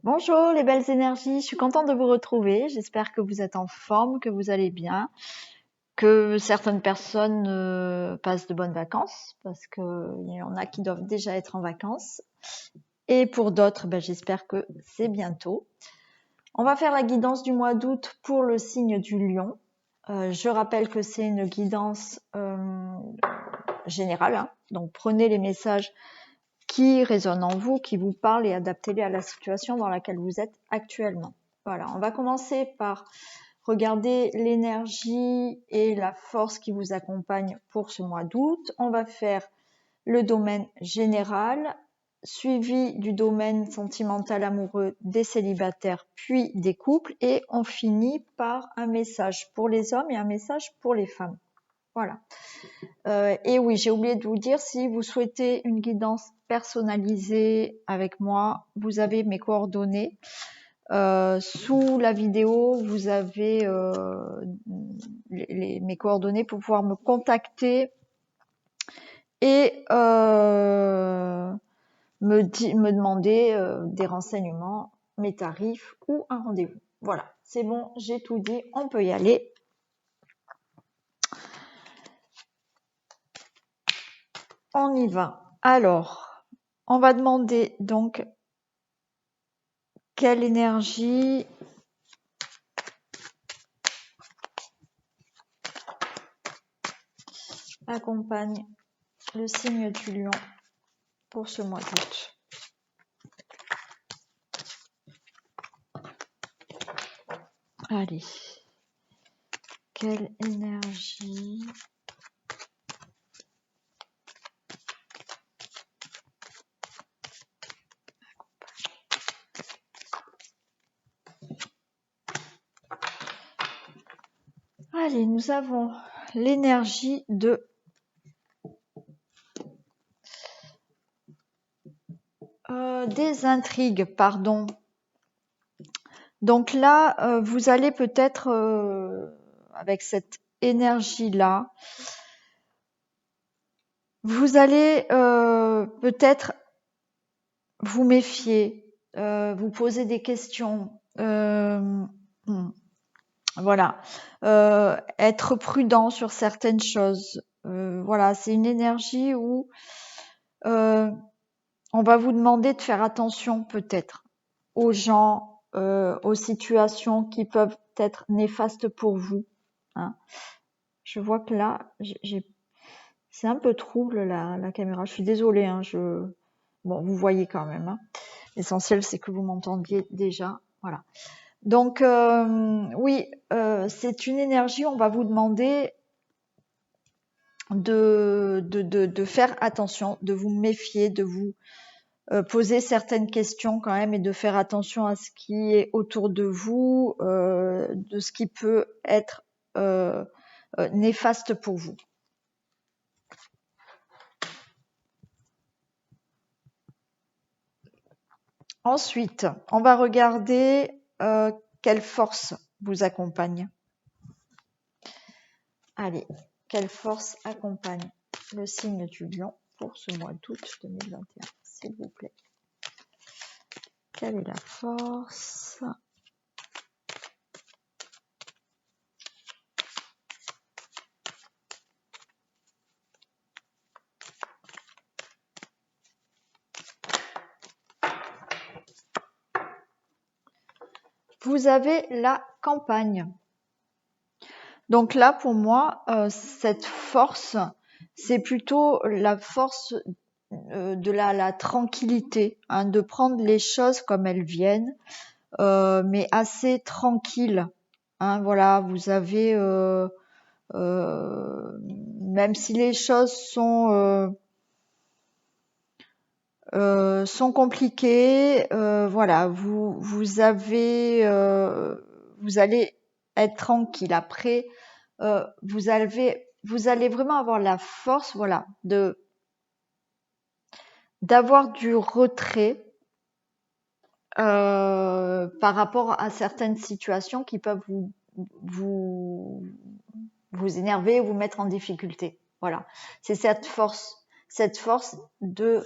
Bonjour les belles énergies, je suis contente de vous retrouver. J'espère que vous êtes en forme, que vous allez bien, que certaines personnes passent de bonnes vacances, parce qu'il y en a qui doivent déjà être en vacances. Et pour d'autres, j'espère que c'est bientôt. On va faire la guidance du mois d'août pour le signe du Lion. Je rappelle que c'est une guidance générale, hein. Donc prenez les messages qui résonnent en vous, qui vous parlent et adaptez-les à la situation dans laquelle vous êtes actuellement. Voilà, on va commencer par regarder l'énergie et la force qui vous accompagne pour ce mois d'août. On va faire le domaine général, suivi du domaine sentimental amoureux des célibataires, puis des couples, et on finit par un message pour les hommes et un message pour les femmes. Voilà. Et oui, j'ai oublié de vous dire, si vous souhaitez une guidance personnalisée avec moi, vous avez mes coordonnées. Sous la vidéo, vous avez mes coordonnées pour pouvoir me contacter et me demander des renseignements, mes tarifs ou un rendez-vous. Voilà, c'est bon, j'ai tout dit, on peut y aller. On y va. Alors, on va demander donc quelle énergie accompagne le signe du Lion pour ce mois d'août. Allez, quelle énergie Allez, nous avons l'énergie des intrigues, pardon. Donc là, vous allez peut-être, avec cette énergie-là, vous allez peut-être vous méfier, vous poser des questions. Voilà, être prudent sur certaines choses. Voilà, c'est une énergie où on va vous demander de faire attention peut-être aux gens, aux situations qui peuvent être néfastes pour vous. Hein. Je vois que là, c'est un peu trouble la caméra. Je suis désolée. Hein, bon, vous voyez quand même. Hein. L'essentiel, c'est que vous m'entendiez déjà. Voilà. Donc oui, c'est une énergie. On va vous demander de faire attention, de vous méfier, de vous poser certaines questions quand même et de faire attention à ce qui est autour de vous, de ce qui peut être néfaste pour vous. Ensuite, on va regarder quelle force vous accompagne. Allez, quelle force accompagne le signe du Lion pour ce mois d'août 2021, s'il vous plaît. Quelle est la force ? Vous avez la campagne. Donc là, pour moi, cette force, c'est plutôt la force de la tranquillité, hein, de prendre les choses comme elles viennent, mais assez tranquille. Hein, voilà, vous avez, même si les choses sont compliquées, voilà, vous allez être tranquille. Après, vous allez vraiment avoir la force, voilà, d'avoir du retrait par rapport à certaines situations qui peuvent vous énerver, vous mettre en difficulté. Voilà, c'est cette force de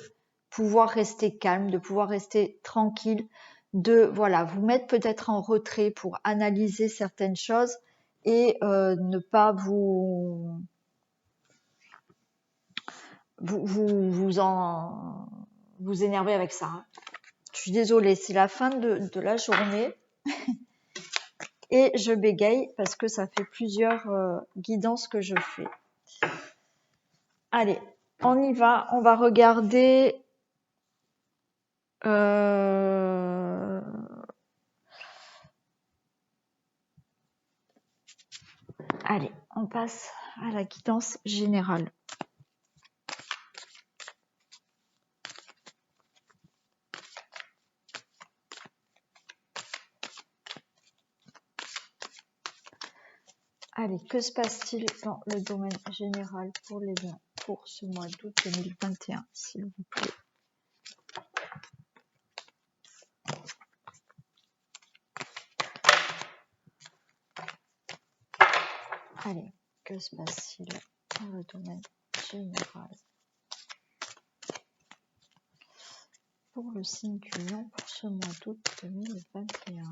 pouvoir rester calme, de pouvoir rester tranquille, de voilà, vous mettre peut-être en retrait pour analyser certaines choses et ne pas vous énerver avec ça. Hein. Je suis désolée, c'est la fin de la journée et je bégaye parce que ça fait plusieurs guidances que je fais. Allez, on y va, on va regarder allez, on passe à la guidance générale. Allez, que se passe-t-il dans le domaine général pour les lions pour ce mois d'août 2021, s'il vous plaît? Allez, que se passe-t-il dans le domaine général pour le signe du lion pour ce mois d'août 2021?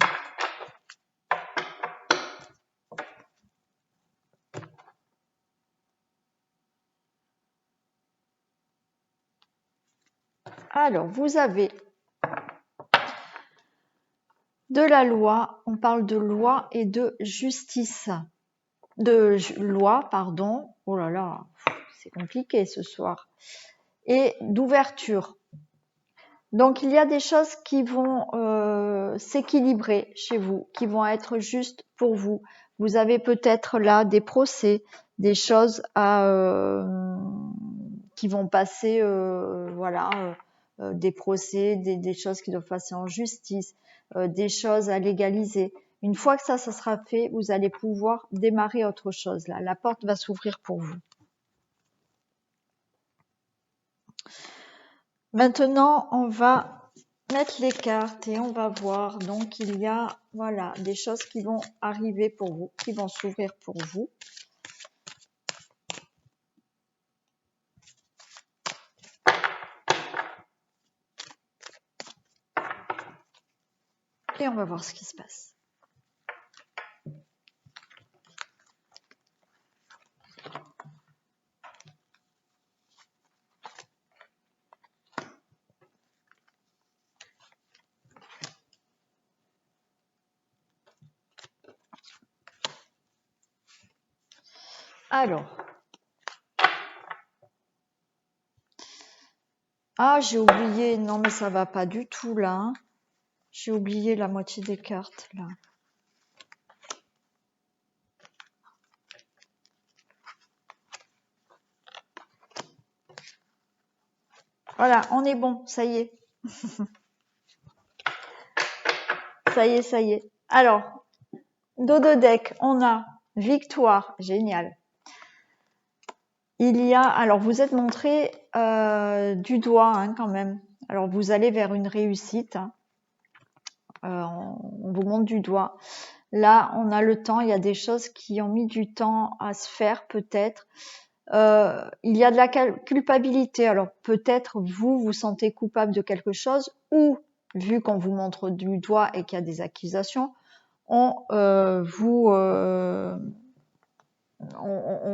Alors, vous avez de la loi, on parle de loi et de justice. De loi, pardon. Oh là là, c'est compliqué ce soir. Et d'ouverture. Donc, il y a des choses qui vont s'équilibrer chez vous, qui vont être justes pour vous. Vous avez peut-être là des procès, des choses qui vont passer, voilà, des procès, des choses qui doivent passer en justice, des choses à légaliser. Une fois que ça sera fait, vous allez pouvoir démarrer autre chose. Là, la porte va s'ouvrir pour vous. Maintenant, on va mettre les cartes et on va voir. Donc, il y a voilà, des choses qui vont arriver pour vous, qui vont s'ouvrir pour vous. Et on va voir ce qui se passe. Alors. Ah, j'ai oublié. Non, mais ça va pas du tout, là. Hein. J'ai oublié la moitié des cartes, là. Voilà, on est bon. Ça y est. Ça y est, ça y est. Alors, dos de deck, on a victoire. Génial. Il y a, alors vous êtes montré du doigt hein, quand même. Alors vous allez vers une réussite. Hein. On vous montre du doigt. Là, on a le temps. Il y a des choses qui ont mis du temps à se faire peut-être. Il y a de la culpabilité. Alors peut-être vous vous sentez coupable de quelque chose ou vu qu'on vous montre du doigt et qu'il y a des accusations, on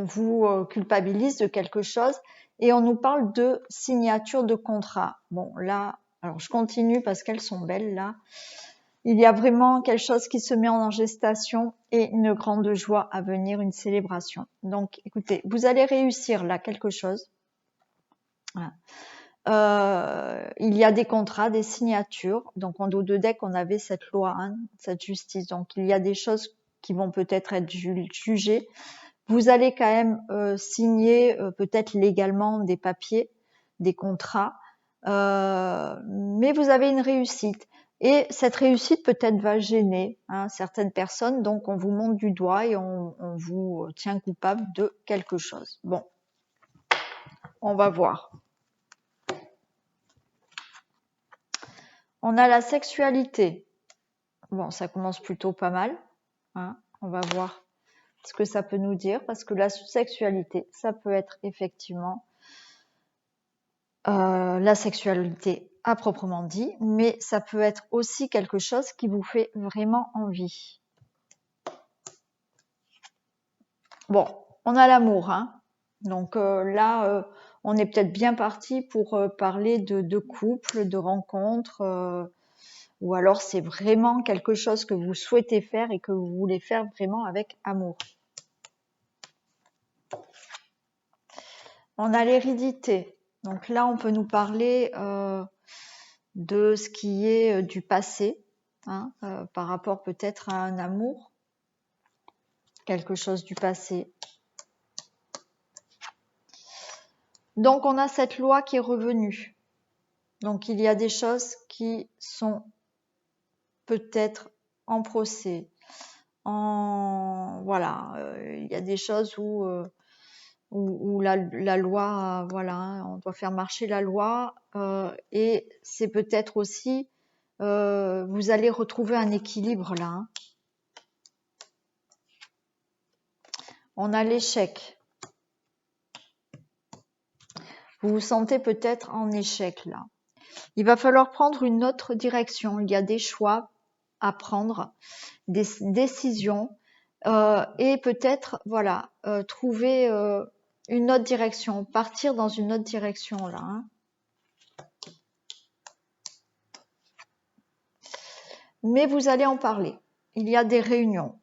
vous culpabilise de quelque chose et on nous parle de signature de contrat. Bon, là, alors je continue parce qu'elles sont belles là. Il y a vraiment quelque chose qui se met en gestation et une grande joie à venir, une célébration. Donc, écoutez, vous allez réussir là quelque chose. Voilà. Il y a des contrats, des signatures. Donc, en dos de deck, on avait cette loi, hein, cette justice. Donc, il y a des choses qui vont peut-être être jugées. Vous allez quand même signer peut-être légalement des papiers, des contrats, mais vous avez une réussite. Et cette réussite peut-être va gêner hein, certaines personnes, donc on vous monte du doigt et on vous tient coupable de quelque chose. Bon, on va voir. On a la sexualité. Bon, ça commence plutôt pas mal. Hein. On va voir ce que ça peut nous dire, parce que la sexualité, ça peut être effectivement la sexualité à proprement dit, mais ça peut être aussi quelque chose qui vous fait vraiment envie. Bon, on a l'amour, hein. Donc là, on est peut-être bien parti pour parler de couple, de rencontres, ou alors c'est vraiment quelque chose que vous souhaitez faire et que vous voulez faire vraiment avec amour. On a l'hérédité. Donc là, on peut nous parler de ce qui est du passé, hein, par rapport peut-être à un amour, quelque chose du passé. Donc on a cette loi qui est revenue. Donc il y a des choses qui sont peut-être en procès. Voilà, il y a des choses où la loi, voilà, hein, on doit faire marcher la loi, et c'est peut-être aussi, vous allez retrouver un équilibre là, hein. On a l'échec. Vous vous sentez peut-être en échec là. Il va falloir prendre une autre direction. Il y a des choix à prendre, des décisions, et peut-être, voilà, trouver une autre direction, partir dans une autre direction là, hein. Mais vous allez en parler. Il y a des réunions,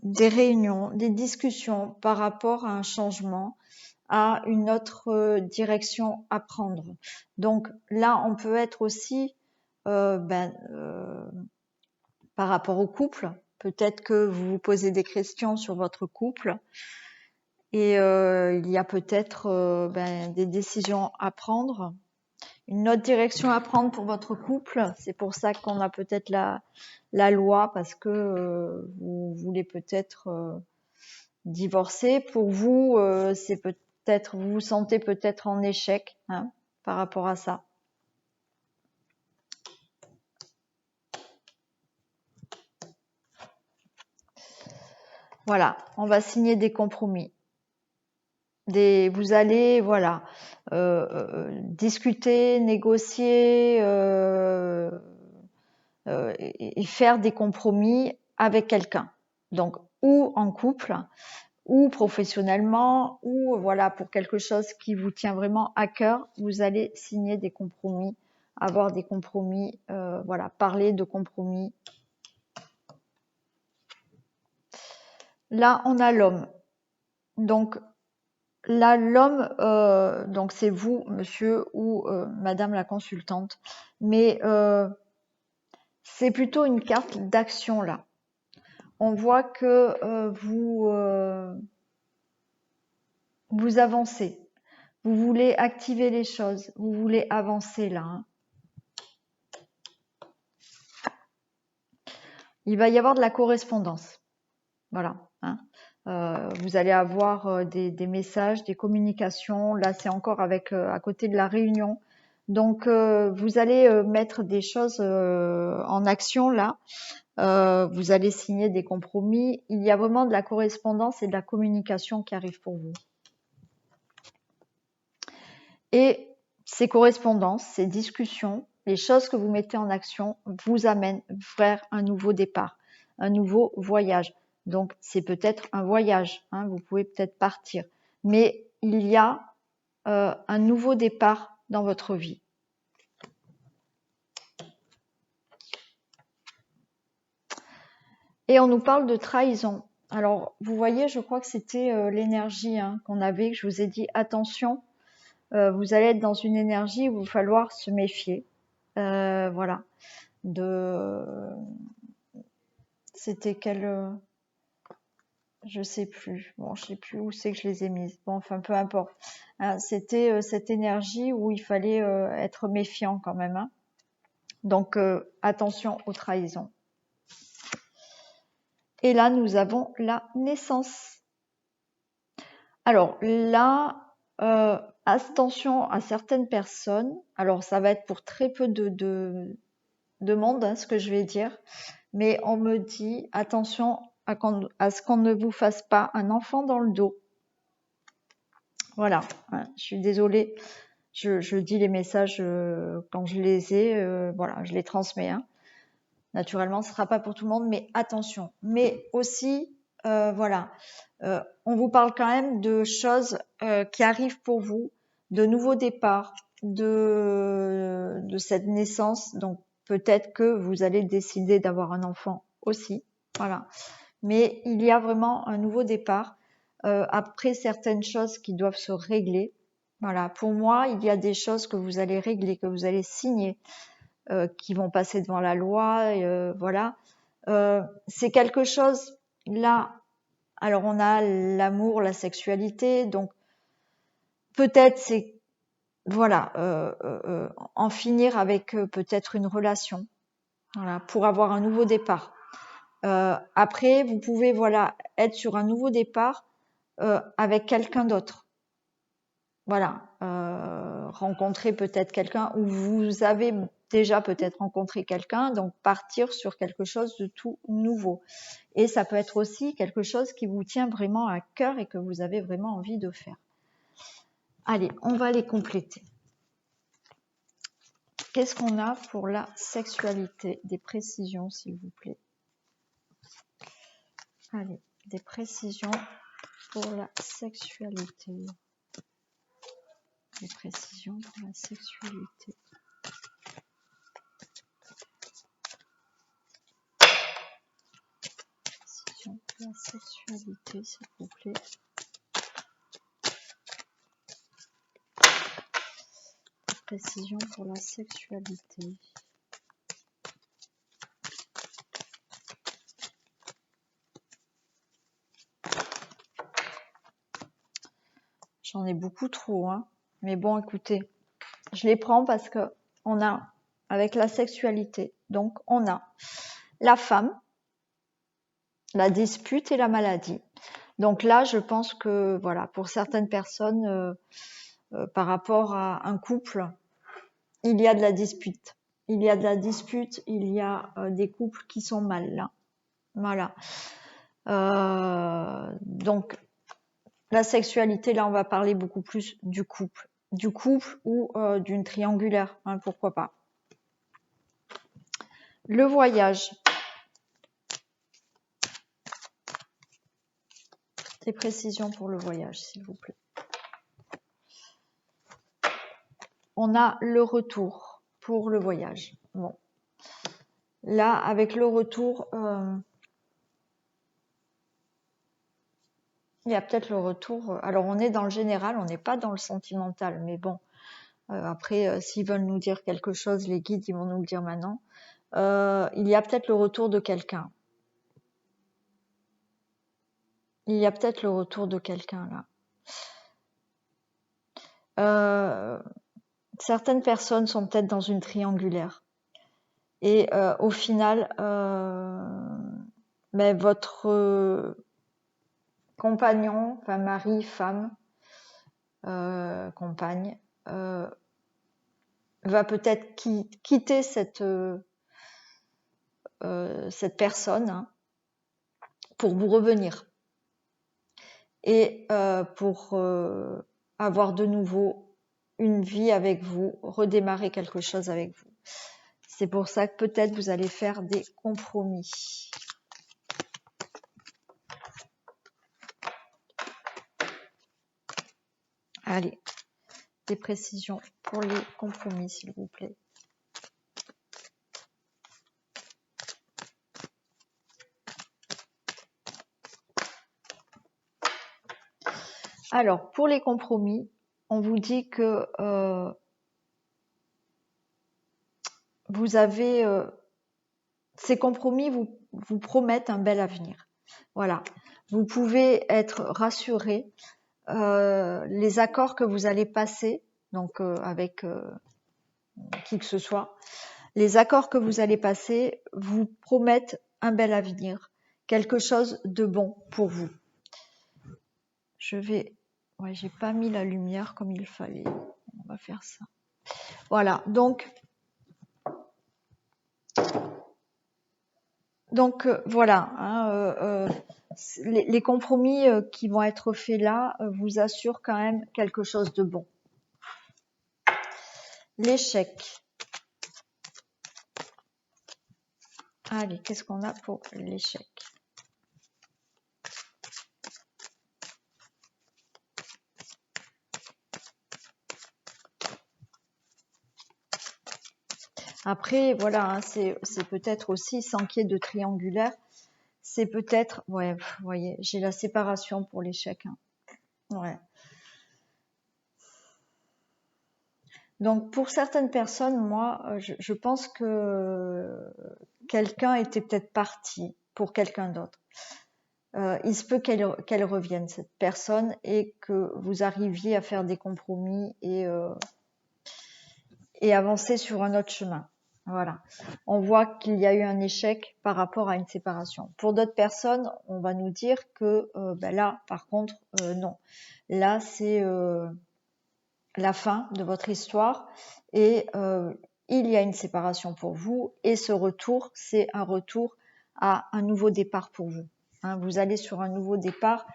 des discussions par rapport à un changement, à une autre direction à prendre. Donc là, on peut être aussi par rapport au couple. Peut-être que vous vous posez des questions sur votre couple et il y a peut-être des décisions à prendre, une autre direction à prendre pour votre couple. C'est pour ça qu'on a peut-être la loi, parce que vous voulez peut-être divorcer. Pour vous, c'est peut-être, vous vous sentez peut-être en échec, hein, par rapport à ça. Voilà, on va signer des compromis. Vous allez, voilà, discuter, négocier et faire des compromis avec quelqu'un. Donc, ou en couple, ou professionnellement, ou voilà, pour quelque chose qui vous tient vraiment à cœur, vous allez signer des compromis, avoir des compromis, voilà, parler de compromis. Là, on a l'homme. Donc, là, l'homme, donc c'est vous, monsieur ou madame la consultante, mais c'est plutôt une carte d'action là. On voit que vous avancez, vous voulez activer les choses, vous voulez avancer là, hein. Il va y avoir de la correspondance, voilà, hein. Vous allez avoir des messages, des communications. Là, c'est encore avec à côté de la réunion. Donc, vous allez mettre des choses en action là. Vous allez signer des compromis. Il y a vraiment de la correspondance et de la communication qui arrive pour vous. Et ces correspondances, ces discussions, les choses que vous mettez en action vous amènent vers un nouveau départ, un nouveau voyage. Donc, c'est peut-être un voyage, hein, vous pouvez peut-être partir. Mais il y a un nouveau départ dans votre vie. Et on nous parle de trahison. Alors, vous voyez, je crois que c'était l'énergie hein, qu'on avait, que je vous ai dit, attention, vous allez être dans une énergie où il va falloir se méfier. Voilà. C'était quelle... je sais plus. Bon, je sais plus où c'est que je les ai mises. Bon, enfin, peu importe. Hein, c'était cette énergie où il fallait être méfiant quand même. Hein. Donc, attention aux trahisons. Et là, nous avons la naissance. Alors là, attention à certaines personnes. Alors, ça va être pour très peu de monde, hein, ce que je vais dire. Mais on me dit, attention à ce qu'on ne vous fasse pas un enfant dans le dos. Voilà, hein, je suis désolée. Je dis les messages quand je les ai, voilà, je les transmets. Hein. Naturellement, ce sera pas pour tout le monde, mais attention. Mais aussi, voilà, on vous parle quand même de choses qui arrivent pour vous, de nouveaux départs, de cette naissance. Donc peut-être que vous allez décider d'avoir un enfant aussi, voilà. Mais il y a vraiment un nouveau départ après certaines choses qui doivent se régler. Voilà, pour moi, il y a des choses que vous allez régler, que vous allez signer, qui vont passer devant la loi. Voilà, c'est quelque chose là. Alors on a l'amour, la sexualité, donc peut-être c'est voilà en finir avec peut-être une relation, voilà, pour avoir un nouveau départ. Après, vous pouvez voilà être sur un nouveau départ avec quelqu'un d'autre. Voilà, rencontrer peut-être quelqu'un ou vous avez déjà peut-être rencontré quelqu'un, donc partir sur quelque chose de tout nouveau. Et ça peut être aussi quelque chose qui vous tient vraiment à cœur et que vous avez vraiment envie de faire. Allez, on va les compléter. Qu'est-ce qu'on a pour la sexualité? Des précisions, s'il vous plaît. Allez, des précisions pour la sexualité. Des précisions pour la sexualité. Précisions pour la sexualité, s'il vous plaît. Précision pour la sexualité. J'en ai beaucoup trop, hein. Mais bon, écoutez, je les prends parce que on a, avec la sexualité, donc on a la femme, la dispute et la maladie. Donc là, je pense que, voilà, pour certaines personnes, par rapport à un couple, il y a de la dispute. Il y a de la dispute, il y a des couples qui sont mal là. Voilà. Donc, la sexualité, là, on va parler beaucoup plus du couple. Du couple ou d'une triangulaire, hein, pourquoi pas. Le voyage. Des précisions pour le voyage, s'il vous plaît. On a le retour pour le voyage. Bon. Là, avec le retour, il y a peut-être le retour. Alors, on est dans le général, on n'est pas dans le sentimental, mais bon. Après, s'ils veulent nous dire quelque chose, les guides, ils vont nous le dire maintenant. Il y a peut-être le retour de quelqu'un. Il y a peut-être le retour de quelqu'un là. Certaines personnes sont peut-être dans une triangulaire. Et au final, mais votre compagnon, enfin mari, femme, compagne, va peut-être quitter cette personne, hein, pour vous revenir et pour avoir de nouveau une vie avec vous, redémarrer quelque chose avec vous. C'est pour ça que peut-être vous allez faire des compromis. Allez, des précisions pour les compromis, s'il vous plaît. Alors, pour les compromis, on vous dit que vous avez... ces compromis vous promettent un bel avenir. Voilà. Vous pouvez être rassuré. Les accords que vous allez passer, donc avec qui que ce soit, les accords que vous allez passer vous promettent un bel avenir, quelque chose de bon pour vous. Je vais... Ouais, j'ai pas mis la lumière comme il fallait. On va faire ça. Voilà, donc voilà, hein, les compromis qui vont être faits là vous assurent quand même quelque chose de bon. l'échec. Allez, qu'est-ce qu'on a pour l'échec? Après, voilà, hein, c'est peut-être aussi, sans qu'il y ait de triangulaire, c'est peut-être, ouais, vous voyez, j'ai la séparation pour l'échec. Hein. Ouais. Donc, pour certaines personnes, moi, je pense que quelqu'un était peut-être parti pour quelqu'un d'autre. Il se peut qu'elle revienne, cette personne, et que vous arriviez à faire des compromis et avancer sur un autre chemin. Voilà. On voit qu'il y a eu un échec par rapport à une séparation. Pour d'autres personnes, on va nous dire que ben là, par contre, non. Là, c'est la fin de votre histoire et il y a une séparation pour vous et ce retour, c'est un retour à un nouveau départ pour vous. Hein, vous allez sur un nouveau départ.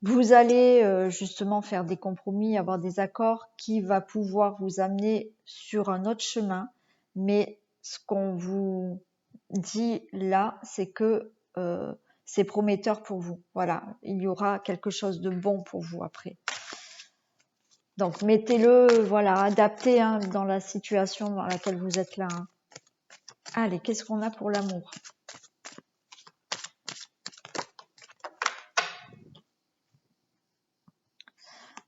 Vous allez justement faire des compromis, avoir des accords qui va pouvoir vous amener sur un autre chemin. Mais ce qu'on vous dit là, c'est que c'est prometteur pour vous. Voilà, il y aura quelque chose de bon pour vous après. Donc mettez-le, voilà, adaptez hein, dans la situation dans laquelle vous êtes là. Hein. Allez, qu'est-ce qu'on a pour l'amour?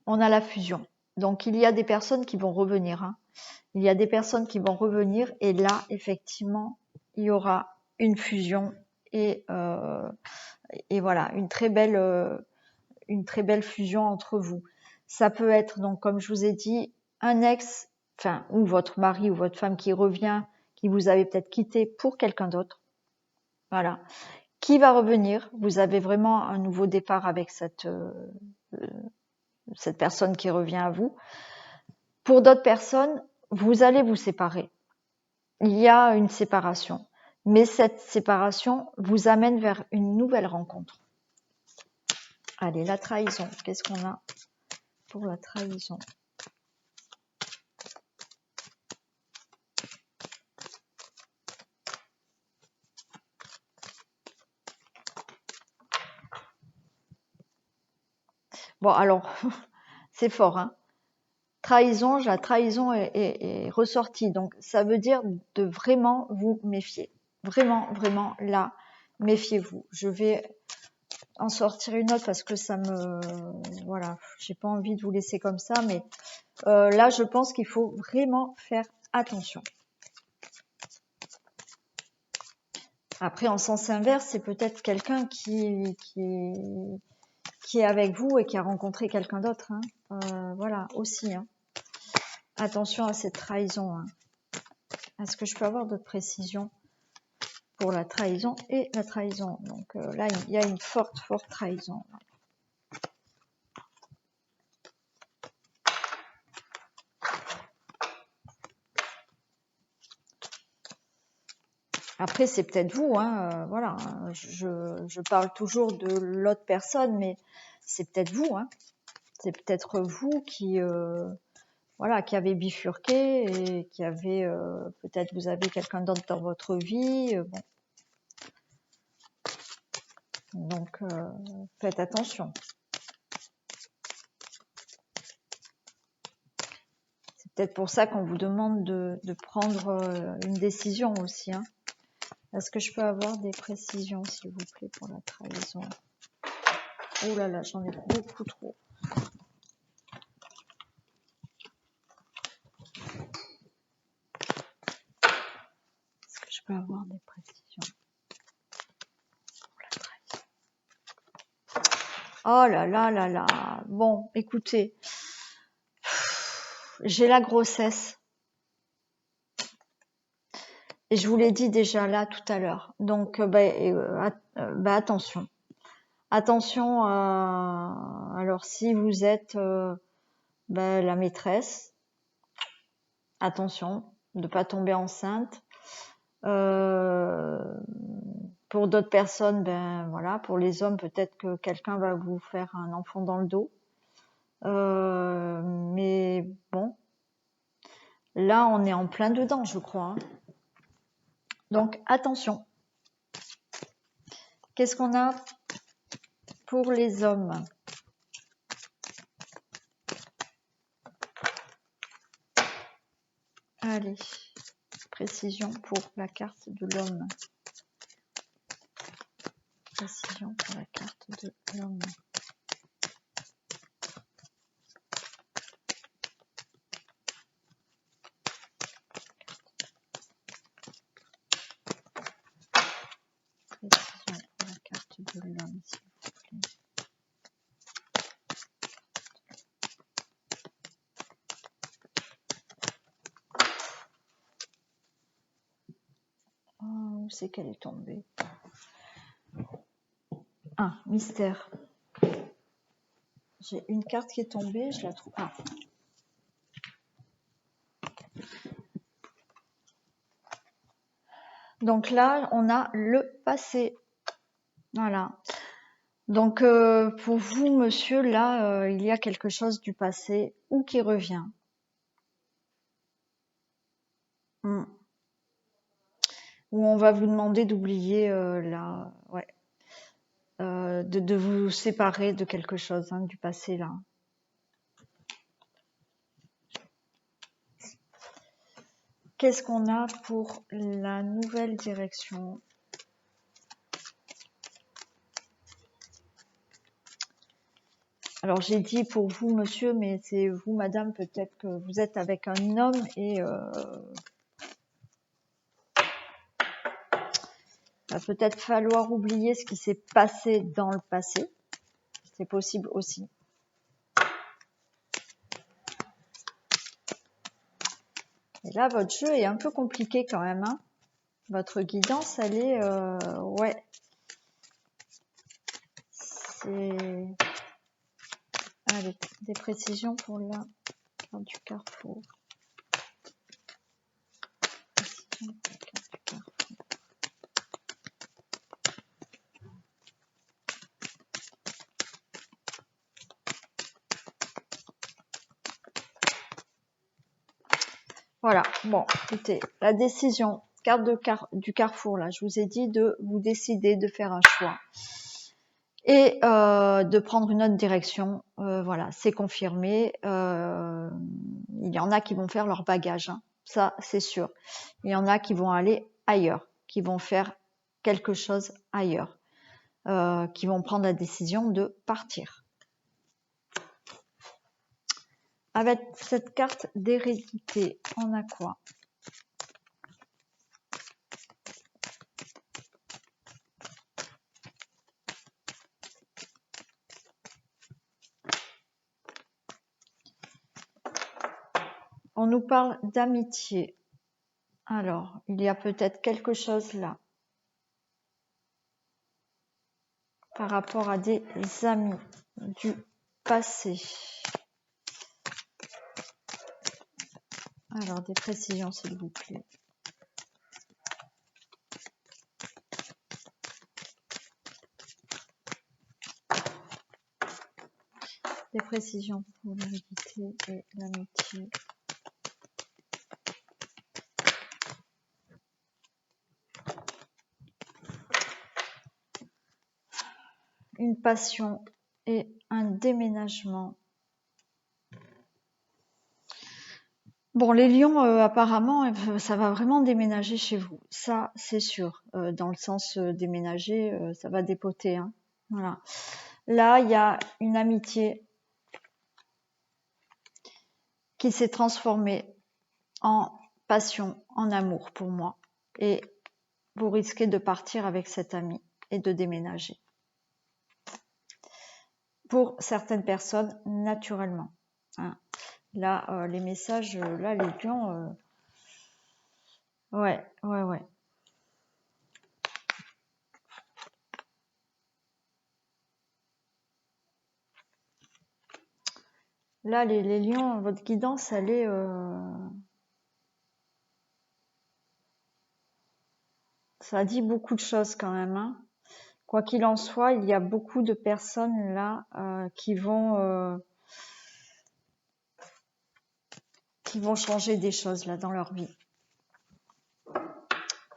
On a la fusion. Donc il y a des personnes qui vont revenir. Hein. Il y a des personnes qui vont revenir et là, effectivement, il y aura une fusion et voilà, une très belle fusion entre vous. Ça peut être, donc, comme je vous ai dit, un ex, enfin, ou votre mari ou votre femme qui revient, qui vous avez peut-être quitté pour quelqu'un d'autre. Voilà. Qui va revenir. Vous avez vraiment un nouveau départ avec cette personne qui revient à vous. Pour d'autres personnes, vous allez vous séparer. Il y a une séparation. Mais cette séparation vous amène vers une nouvelle rencontre. Allez, la trahison. Qu'est-ce qu'on a pour la trahison? Bon, alors, c'est fort, hein. Trahison, la trahison est ressortie. Donc, ça veut dire de vraiment vous méfier. Vraiment, vraiment, là, méfiez-vous. Je vais en sortir une autre parce que ça me... Voilà, j'ai pas envie de vous laisser comme ça, mais là, je pense qu'il faut vraiment faire attention. Après, en sens inverse, c'est peut-être quelqu'un qui est avec vous et qui a rencontré quelqu'un d'autre. Hein. Voilà, aussi. Hein. Attention à cette trahison. Hein. Est-ce que je peux avoir d'autres précisions pour la trahison et la trahison? Donc là, il y a une forte trahison. Après, c'est peut-être vous, hein, voilà. Je parle toujours de l'autre personne, mais c'est peut-être vous, hein. C'est peut-être vous qui, voilà, qui avez bifurqué et qui avez, peut-être vous avez quelqu'un d'autre dans votre vie. Bon. Donc, faites attention. C'est peut-être pour ça qu'on vous demande de prendre une décision aussi, hein. Est-ce que je peux avoir des précisions, s'il vous plaît, pour la trahison? Oh là là, j'en ai beaucoup trop. Est-ce que je peux avoir des précisions pour la trahison? Oh là là là là. Bon, écoutez, j'ai la grossesse. Et je vous l'ai dit déjà là tout à l'heure. Donc, attention. Attention, alors si vous êtes la maîtresse, attention de ne pas tomber enceinte. Pour d'autres personnes, ben voilà, pour les hommes, peut-être que quelqu'un va vous faire un enfant dans le dos. Mais bon, Là, on est en plein dedans, je crois, hein. Donc, attention. Qu'est-ce qu'on a pour les hommes? Allez, précision pour la carte de l'homme. Précision pour la carte de l'homme. Précision pour la carte de l'homme, s'il vous plaît. Oh, où c'est qu'elle est tombée? Ah, mystère. J'ai une carte qui est tombée, je la trouve. Ah. Donc là, on a le passé. Voilà. Donc pour vous, monsieur, là, il y a quelque chose du passé ou qui revient. Où on va vous demander d'oublier là, ouais, de vous séparer de quelque chose, hein, du passé là. Qu'est-ce qu'on a pour la nouvelle direction? Alors j'ai dit pour vous, monsieur, mais c'est vous, madame, peut-être que vous êtes avec un homme et va peut-être falloir oublier ce qui s'est passé dans le passé. C'est possible aussi. Et là, votre jeu est un peu compliqué quand même, hein. Votre guidance, elle est... ouais. C'est... Allez, des précisions pour la carte du carrefour. Précision pour la carte du carrefour. Voilà, bon, écoutez, la décision, carte du carrefour, là, je vous ai dit de vous décider de faire un choix et de prendre une autre direction. Voilà, c'est confirmé. Il y en a qui vont faire leur bagage, hein, ça c'est sûr. Il y en a qui vont aller ailleurs, qui vont faire quelque chose ailleurs, qui vont prendre la décision de partir. Avec cette carte d'hérédité, on a quoi? On nous parle d'amitié. Alors, il y a peut-être quelque chose là par rapport à des amis du passé. Alors, des précisions, s'il vous plaît. Des précisions pour l'hérédité et l'amitié. Une passion et un déménagement. Bon, les lions, apparemment, ça va vraiment déménager chez vous. Ça, c'est sûr. Dans le sens déménager, ça va dépoter, hein. Voilà. Là, il y a une amitié qui s'est transformée en passion, en amour pour moi. Et vous risquez de partir avec cet ami et de déménager. Pour certaines personnes, naturellement, hein. Là, les messages, là, les lions, ouais. Là, les lions, votre guidance, elle est... ça dit beaucoup de choses quand même, hein. Quoi qu'il en soit, il y a beaucoup de personnes là qui vont... qui vont changer des choses là dans leur vie.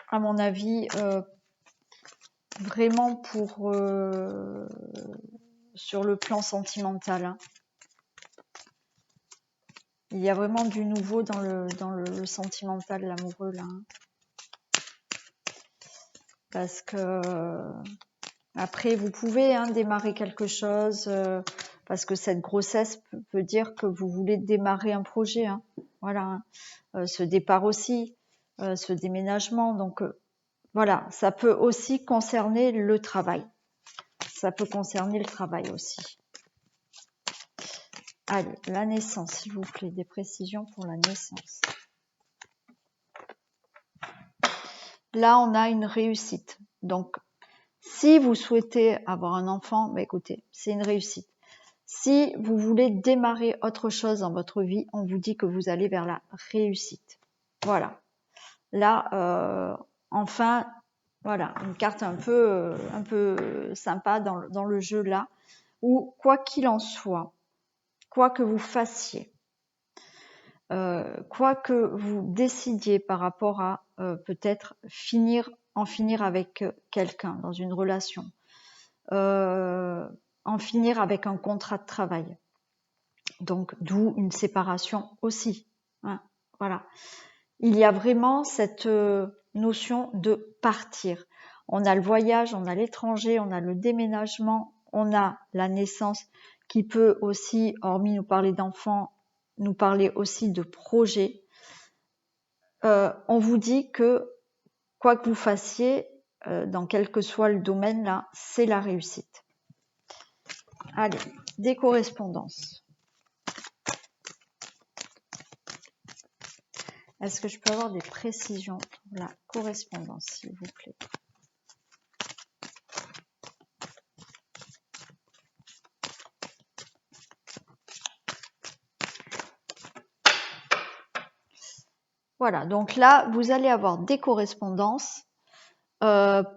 À mon avis, vraiment pour sur le plan sentimental. Hein. Il y a vraiment du nouveau dans le sentimental, l'amoureux là. Hein. Parce que après, vous pouvez démarrer quelque chose, parce que cette grossesse peut dire que vous voulez démarrer un projet. Hein. Voilà, ce départ aussi, ce déménagement. Donc voilà, ça peut aussi concerner le travail. Ça peut concerner le travail aussi. Allez, la naissance, s'il vous plaît, des précisions pour la naissance. Là, on a une réussite. Donc, si vous souhaitez avoir un enfant, bah écoutez, c'est une réussite. Si vous voulez démarrer autre chose dans votre vie, on vous dit que vous allez vers la réussite. Voilà. Là, enfin, voilà, une carte un peu sympa dans le jeu là, où quoi qu'il en soit, quoi que vous fassiez, quoi que vous décidiez par rapport à peut-être en finir avec quelqu'un dans une relation, en finir avec un contrat de travail. Donc, d'où une séparation aussi. Hein, voilà. Il y a vraiment cette notion de partir. On a le voyage, on a l'étranger, on a le déménagement, on a la naissance qui peut aussi, hormis nous parler d'enfants, nous parler aussi de projets. On vous dit que quoi que vous fassiez, dans quel que soit le domaine là, c'est la réussite. Allez, des correspondances. Est-ce que je peux avoir des précisions pour la correspondance, s'il vous plaît? Voilà, donc là, vous allez avoir des correspondances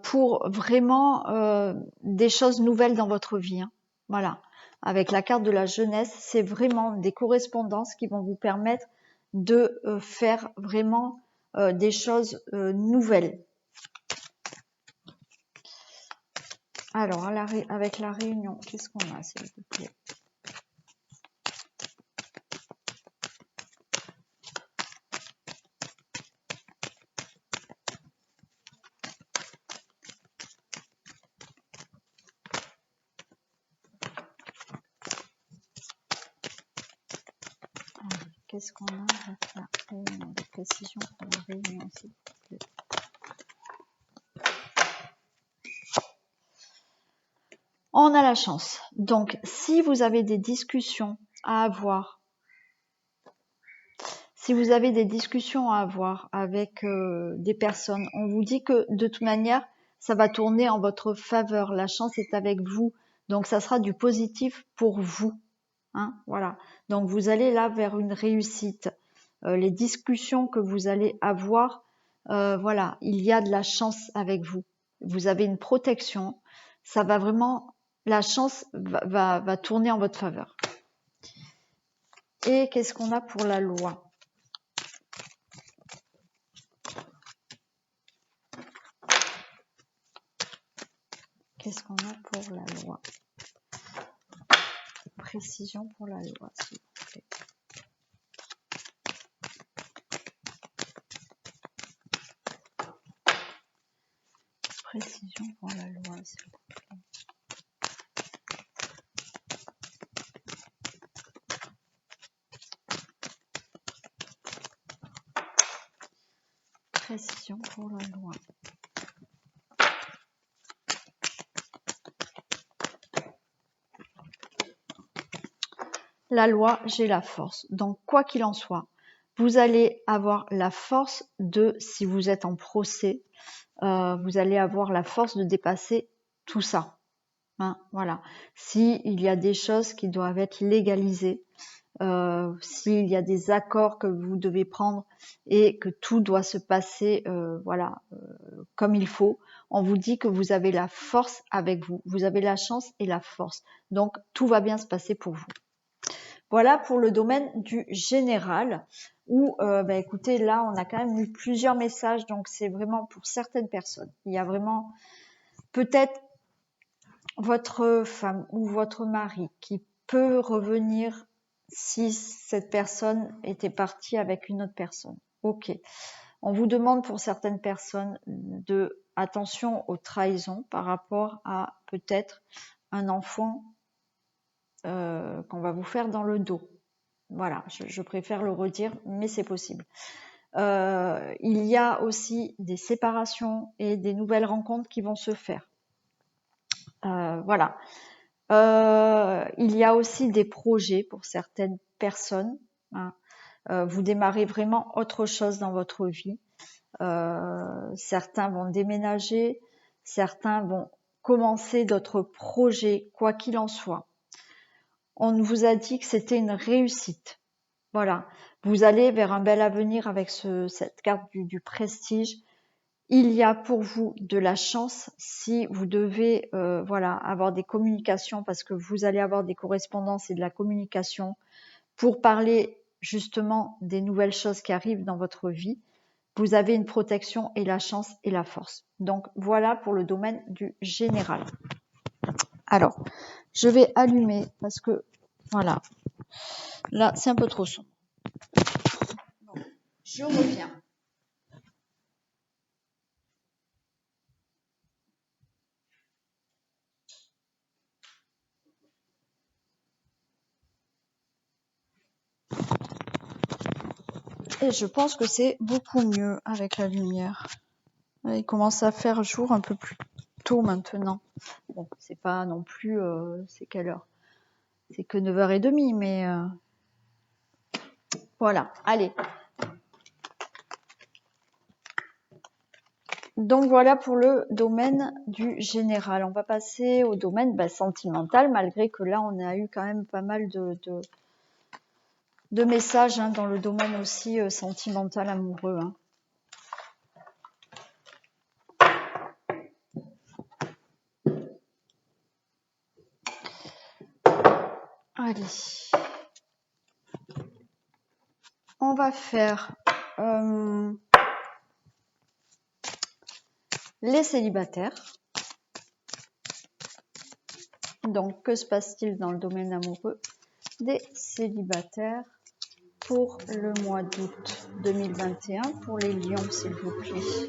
pour vraiment des choses nouvelles dans votre vie. Hein. Voilà, avec la carte de la jeunesse, c'est vraiment des correspondances qui vont vous permettre de faire vraiment des choses nouvelles. Alors, avec la réunion, qu'est-ce qu'on a, s'il vous plaît? Qu'est-ce qu'on a avec la réunion? Des précisions pour la réunion, s'il vous plaît. On a la chance. Donc, si vous avez des discussions à avoir, avec des personnes, on vous dit que de toute manière, ça va tourner en votre faveur. La chance est avec vous. Donc, ça sera du positif pour vous. Hein, voilà. Donc, vous allez là vers une réussite. Les discussions que vous allez avoir, voilà, il y a de la chance avec vous. Vous avez une protection. Ça va vraiment... La chance va tourner en votre faveur. Et qu'est-ce qu'on a pour la loi? Qu'est-ce qu'on a pour la loi? Précision pour la loi, s'il vous plaît. Précision pour la loi, s'il vous plaît. Précision pour la loi. La loi, j'ai la force. Donc, quoi qu'il en soit, vous allez avoir la force si vous êtes en procès, vous allez avoir la force de dépasser tout ça. Hein, voilà. S'il y a des choses qui doivent être légalisées, s'il y a des accords que vous devez prendre et que tout doit se passer comme il faut, on vous dit que vous avez la force avec vous. Vous avez la chance et la force. Donc, tout va bien se passer pour vous. Voilà pour le domaine du général où, écoutez, là, on a quand même eu plusieurs messages, donc c'est vraiment pour certaines personnes. Il y a vraiment peut-être votre femme ou votre mari qui peut revenir si cette personne était partie avec une autre personne. Ok. On vous demande pour certaines personnes de attention aux trahisons par rapport à peut-être un enfant qu'on va vous faire dans le dos. Voilà, je préfère le redire, mais c'est possible. Il y a aussi des séparations et des nouvelles rencontres qui vont se faire. Voilà. Il y a aussi des projets pour certaines personnes. Hein. Vous démarrez vraiment autre chose dans votre vie. Certains vont déménager, certains vont commencer d'autres projets, quoi qu'il en soit. On vous a dit que c'était une réussite. Voilà, vous allez vers un bel avenir avec cette carte du prestige. Il y a pour vous de la chance si vous devez avoir des communications parce que vous allez avoir des correspondances et de la communication pour parler justement des nouvelles choses qui arrivent dans votre vie. Vous avez une protection et la chance et la force. Donc voilà pour le domaine du général. Alors, je vais allumer parce que voilà, là c'est un peu trop sombre. Je reviens. Et je pense que c'est beaucoup mieux avec la lumière. Il commence à faire jour un peu plus tôt maintenant. Bon, c'est pas non plus... c'est quelle heure? C'est que 9h30, mais... voilà, allez. Donc voilà pour le domaine du général. On va passer au domaine sentimental, malgré que là, on a eu quand même pas mal de messages dans le domaine aussi sentimental, amoureux. Hein. Allez. On va faire les célibataires. Donc, que se passe-t-il dans le domaine amoureux des célibataires pour le mois d'août 2021 pour les lions, s'il vous plaît.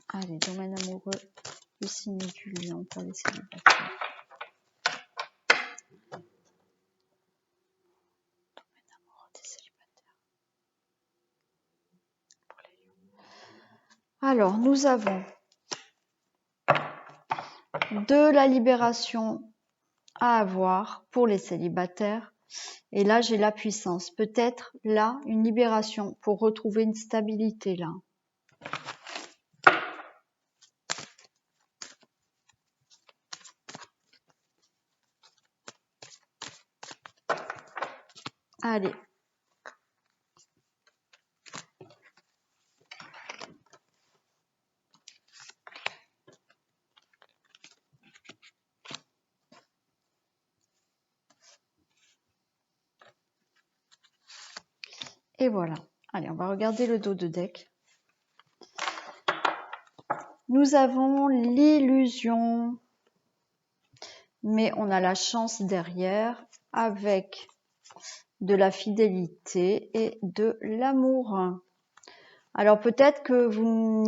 Allez, domaine amoureux du signe du lion pour les célibataires. Domaine amoureux des célibataires pour les lions. Alors, nous avons de la libération à avoir pour les célibataires. Et là, j'ai la puissance. Peut-être là, une libération pour retrouver une stabilité là. Allez. Et voilà. Allez, on va regarder le dos de deck. Nous avons l'illusion, mais on a la chance derrière avec de la fidélité et de l'amour. Alors peut-être que vous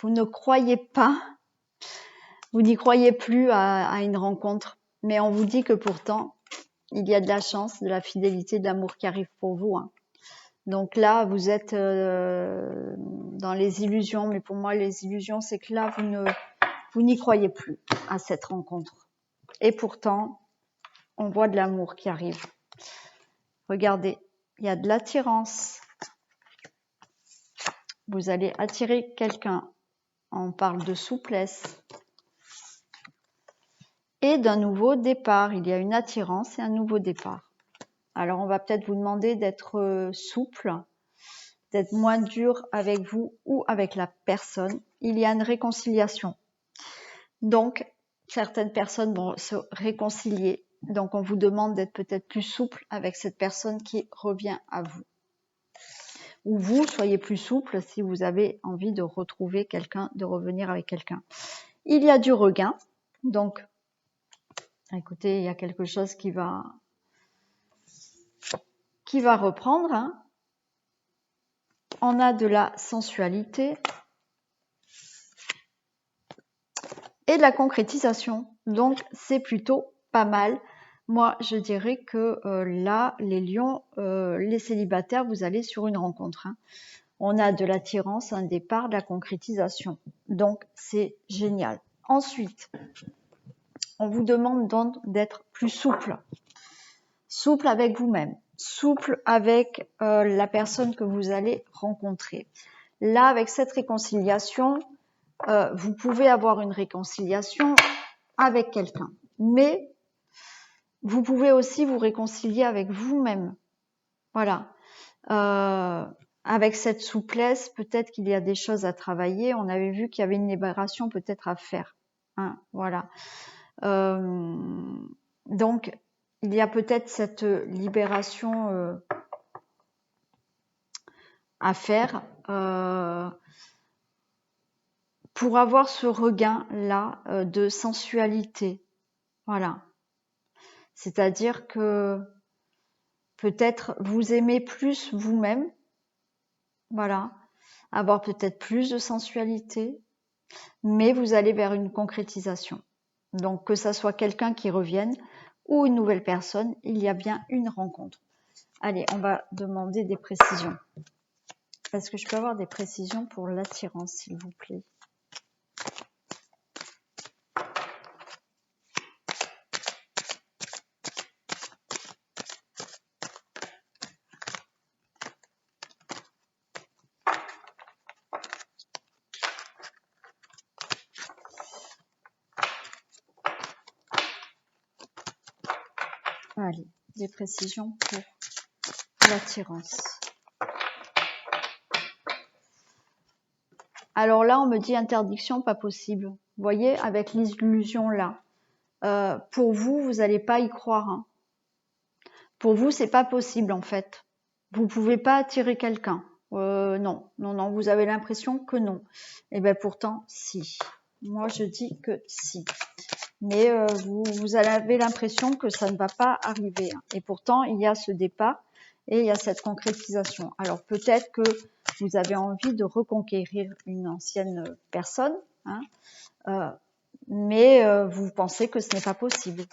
ne croyez pas, vous n'y croyez plus à une rencontre, mais on vous dit que pourtant, il y a de la chance, de la fidélité, de l'amour qui arrive pour vous. Hein. Donc là, vous êtes dans les illusions, mais pour moi, les illusions, c'est que là, vous n'y croyez plus à cette rencontre. Et pourtant, on voit de l'amour qui arrive. Regardez, il y a de l'attirance. Vous allez attirer quelqu'un. On parle de souplesse. Et d'un nouveau départ. Il y a une attirance et un nouveau départ. Alors, on va peut-être vous demander d'être souple, d'être moins dur avec vous ou avec la personne. Il y a une réconciliation. Donc, certaines personnes vont se réconcilier. Donc, on vous demande d'être peut-être plus souple avec cette personne qui revient à vous. Ou vous, soyez plus souple si vous avez envie de retrouver quelqu'un, de revenir avec quelqu'un. Il y a du regain. Donc, écoutez, il y a quelque chose qui va reprendre. Hein. On a de la sensualité et de la concrétisation. Donc, c'est plutôt pas mal. Moi, je dirais que là, les lions, les célibataires, vous allez sur une rencontre. Hein. On a de l'attirance, un départ, de la concrétisation. Donc, c'est génial. Ensuite, on vous demande donc d'être plus souple. Souple avec vous-même. Souple avec la personne que vous allez rencontrer. Là, avec cette réconciliation, vous pouvez avoir une réconciliation avec quelqu'un. Mais vous pouvez aussi vous réconcilier avec vous-même. Voilà. Avec cette souplesse, peut-être qu'il y a des choses à travailler. On avait vu qu'il y avait une libération peut-être à faire. Hein, voilà. Donc, il y a peut-être cette libération à faire pour avoir ce regain-là de sensualité. Voilà. C'est-à-dire que peut-être vous aimez plus vous-même. Voilà. Avoir peut-être plus de sensualité, mais vous allez vers une concrétisation. Donc, que ça soit quelqu'un qui revienne ou une nouvelle personne, il y a bien une rencontre. Allez, on va demander des précisions. Est-ce que je peux avoir des précisions pour l'attirance, s'il vous plaît? Allez, des précisions pour l'attirance. Alors là, on me dit interdiction, pas possible. Vous voyez, avec l'illusion là. Pour vous, vous n'allez pas y croire. Hein. Pour vous, c'est pas possible en fait. Vous pouvez pas attirer quelqu'un. Non, vous avez l'impression que non. Et bien pourtant, si. Moi, je dis que si. Mais vous avez l'impression que ça ne va pas arriver. Hein. Et pourtant, il y a ce départ et il y a cette concrétisation. Alors peut-être que vous avez envie de reconquérir une ancienne personne, hein, mais vous pensez que ce n'est pas possible.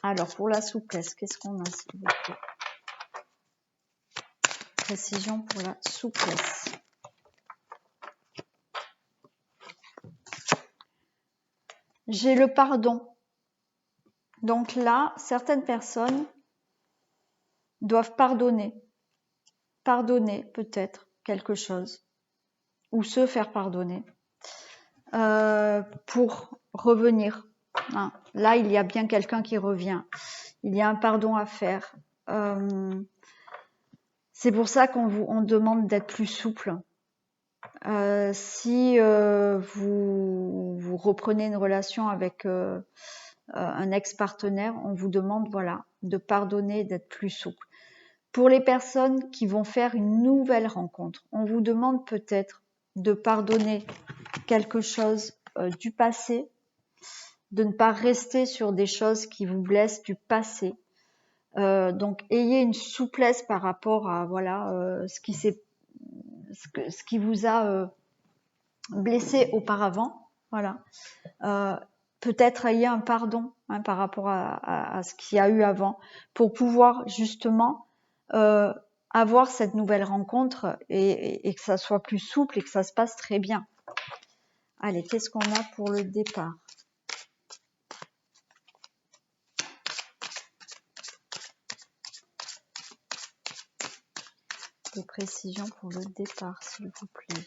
Alors pour la souplesse, qu'est-ce qu'on a s'il vous plaît? Précision pour la souplesse. J'ai le pardon. Donc là, certaines personnes doivent pardonner. Pardonner peut-être quelque chose. Ou se faire pardonner. Pour revenir. Hein. Là, il y a bien quelqu'un qui revient. Il y a un pardon à faire. C'est pour ça qu'on demande d'être plus souple. Si vous reprenez une relation avec un ex-partenaire, on vous demande voilà, de pardonner, d'être plus souple. Pour les personnes qui vont faire une nouvelle rencontre, on vous demande peut-être de pardonner quelque chose du passé, de ne pas rester sur des choses qui vous blessent du passé. Donc ayez une souplesse par rapport à voilà ce qui vous a blessé auparavant. Voilà. Peut-être ayez un pardon hein, par rapport à ce qu'il y a eu avant pour pouvoir justement avoir cette nouvelle rencontre et que ça soit plus souple et que ça se passe très bien. Allez, qu'est-ce qu'on a pour le départ? Des précisions pour le départ, s'il vous plaît.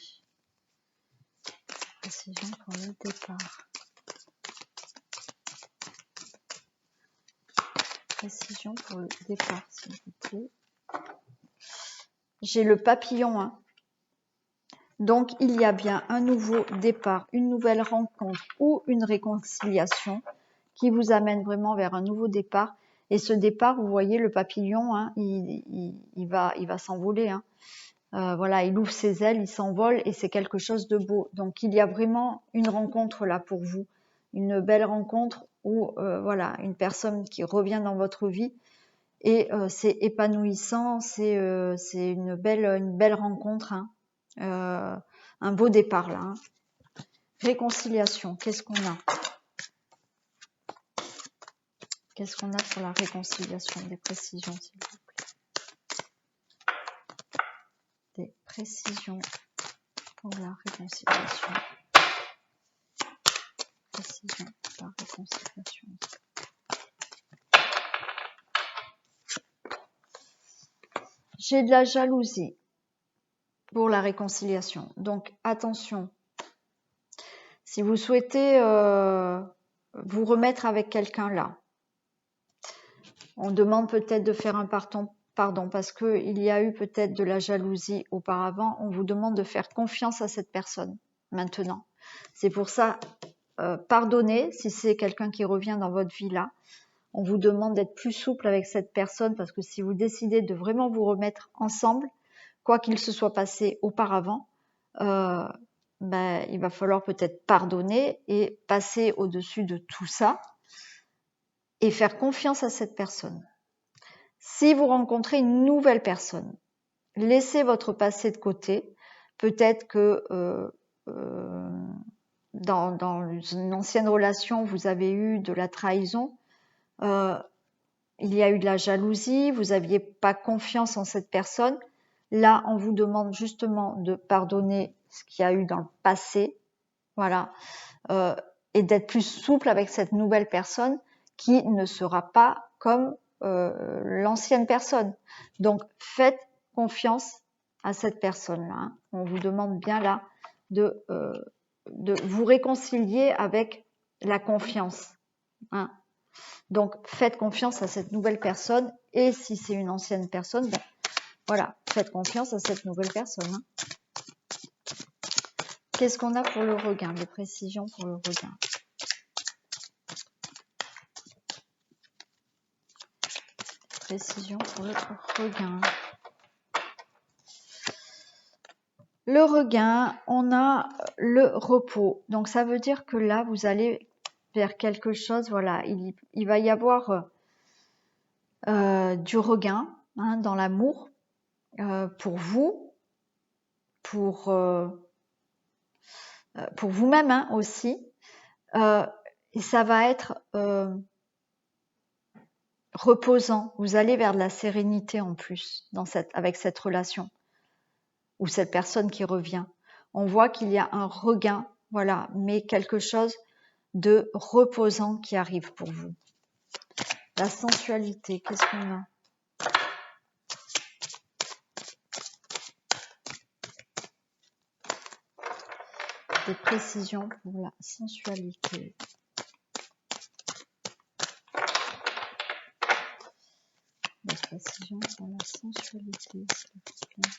Précision pour le départ. Précision pour le départ, s'il vous plaît. j'ai le papillon, hein. Donc, il y a bien un nouveau départ, une nouvelle rencontre ou une réconciliation qui vous amène vraiment vers un nouveau départ. Et ce départ, vous voyez, le papillon, hein, il va s'envoler. Hein. Voilà, il ouvre ses ailes, il s'envole et c'est quelque chose de beau. Donc, il y a vraiment une rencontre là pour vous, une belle rencontre où, voilà, une personne qui revient dans votre vie et c'est épanouissant, c'est une belle rencontre. Hein. Un beau départ là. Hein. Réconciliation, qu'est-ce qu'on a? Qu'est-ce qu'on a pour la réconciliation? Des précisions, s'il vous plaît. Des précisions pour la réconciliation. Précision pour la réconciliation. J'ai de la jalousie pour la réconciliation. Donc, attention. Si vous souhaitez vous remettre avec quelqu'un là, on demande peut-être de faire un pardon, parce qu'il y a eu peut-être de la jalousie auparavant. On vous demande de faire confiance à cette personne maintenant. C'est pour ça, pardonnez si c'est quelqu'un qui revient dans votre vie là. On vous demande d'être plus souple avec cette personne parce que si vous décidez de vraiment vous remettre ensemble, quoi qu'il se soit passé auparavant, il va falloir peut-être pardonner et passer au-dessus de tout ça et faire confiance à cette personne. Si vous rencontrez une nouvelle personne, laissez votre passé de côté. Peut-être que dans une ancienne relation, vous avez eu de la trahison, il y a eu de la jalousie, vous n'aviez pas confiance en cette personne. Là, on vous demande justement de pardonner ce qu'il y a eu dans le passé, voilà, et d'être plus souple avec cette nouvelle personne qui ne sera pas comme l'ancienne personne. Donc, faites confiance à cette personne-là. Hein. On vous demande bien là de vous réconcilier avec la confiance. Hein. Donc, faites confiance à cette nouvelle personne et si c'est une ancienne personne, ben, voilà, faites confiance à cette nouvelle personne. Hein. Qu'est-ce qu'on a pour le regain? Des précisions pour le regain. Précision pour le regain. Le regain, on a le repos. Donc, ça veut dire que là, vous allez vers quelque chose, voilà, il va y avoir du regain hein, dans l'amour pour vous, pour vous-même hein, aussi. Et ça va être reposant. Vous allez vers de la sérénité en plus avec cette relation ou cette personne qui revient. On voit qu'il y a un regain, voilà, mais quelque chose de reposant qui arrive pour vous. La sensualité, qu'est-ce qu'on a? Des précisions pour la sensualité. Des précisions pour la sensualité, s'il vous plaît.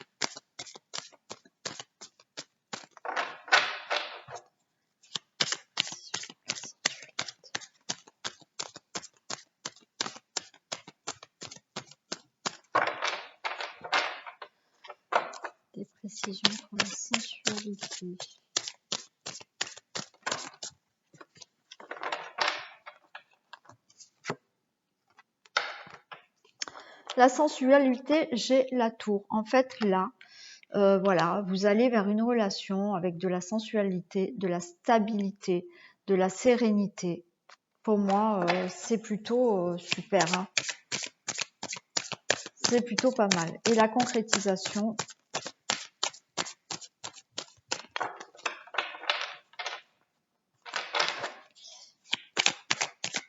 Des précisions pour la sensualité. La sensualité, j'ai la tour. En fait, là, voilà, vous allez vers une relation avec de la sensualité, de la stabilité, de la sérénité. Pour moi, c'est plutôt super. Hein. C'est plutôt pas mal. Et la concrétisation.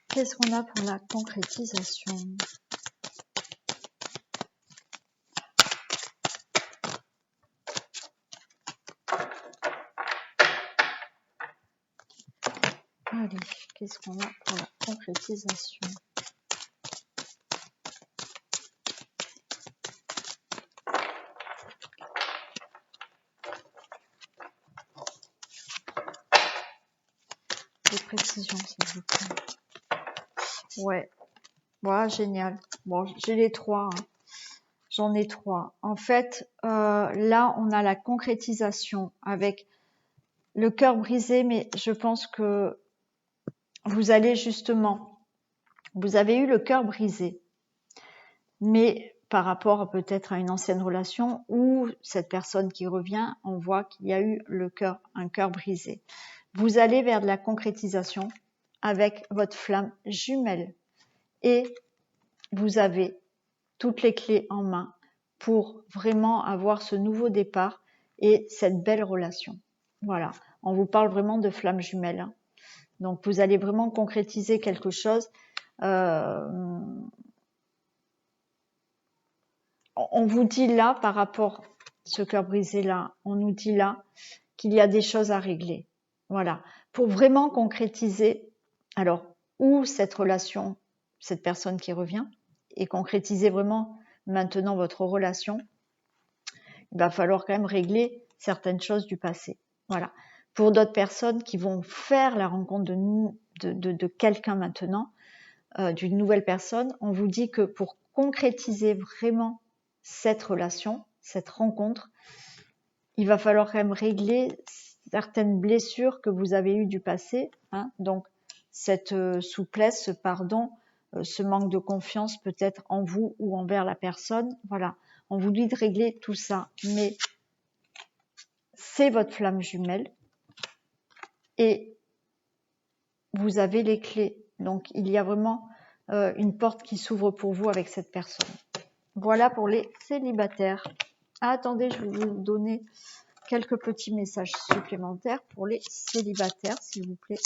Qu'est-ce qu'on a pour la concrétisation? Allez, qu'est-ce qu'on a pour la concrétisation? précision, s'il vous plaît. Ouais. Voilà, génial. Bon, j'ai les 3. Hein. J'en ai 3. En fait, là, on a la concrétisation avec le cœur brisé, mais je pense que vous allez justement, vous avez eu le cœur brisé, mais par rapport peut-être à une ancienne relation ou cette personne qui revient, on voit qu'il y a eu un cœur brisé. Vous allez vers de la concrétisation avec votre flamme jumelle et vous avez toutes les clés en main pour vraiment avoir ce nouveau départ et cette belle relation. Voilà, on vous parle vraiment de flamme jumelle. Hein. Donc vous allez vraiment concrétiser quelque chose. On vous dit là, par rapport à ce cœur brisé là, on nous dit là qu'il y a des choses à régler. Voilà, pour vraiment concrétiser, alors, où cette relation, cette personne qui revient, et concrétiser vraiment maintenant votre relation, il va falloir quand même régler certaines choses du passé. Voilà. Pour d'autres personnes qui vont faire la rencontre de quelqu'un maintenant, d'une nouvelle personne, on vous dit que pour concrétiser vraiment cette relation, cette rencontre, il va falloir quand même régler certaines blessures que vous avez eues du passé. Hein, donc, cette souplesse, ce pardon, ce manque de confiance peut-être en vous ou envers la personne. Voilà, on vous dit de régler tout ça, mais c'est votre flamme jumelle et vous avez les clés. Donc, il y a vraiment une porte qui s'ouvre pour vous avec cette personne. Voilà pour les célibataires. Ah, attendez, je vais vous donner quelques petits messages supplémentaires pour les célibataires, s'il vous plaît.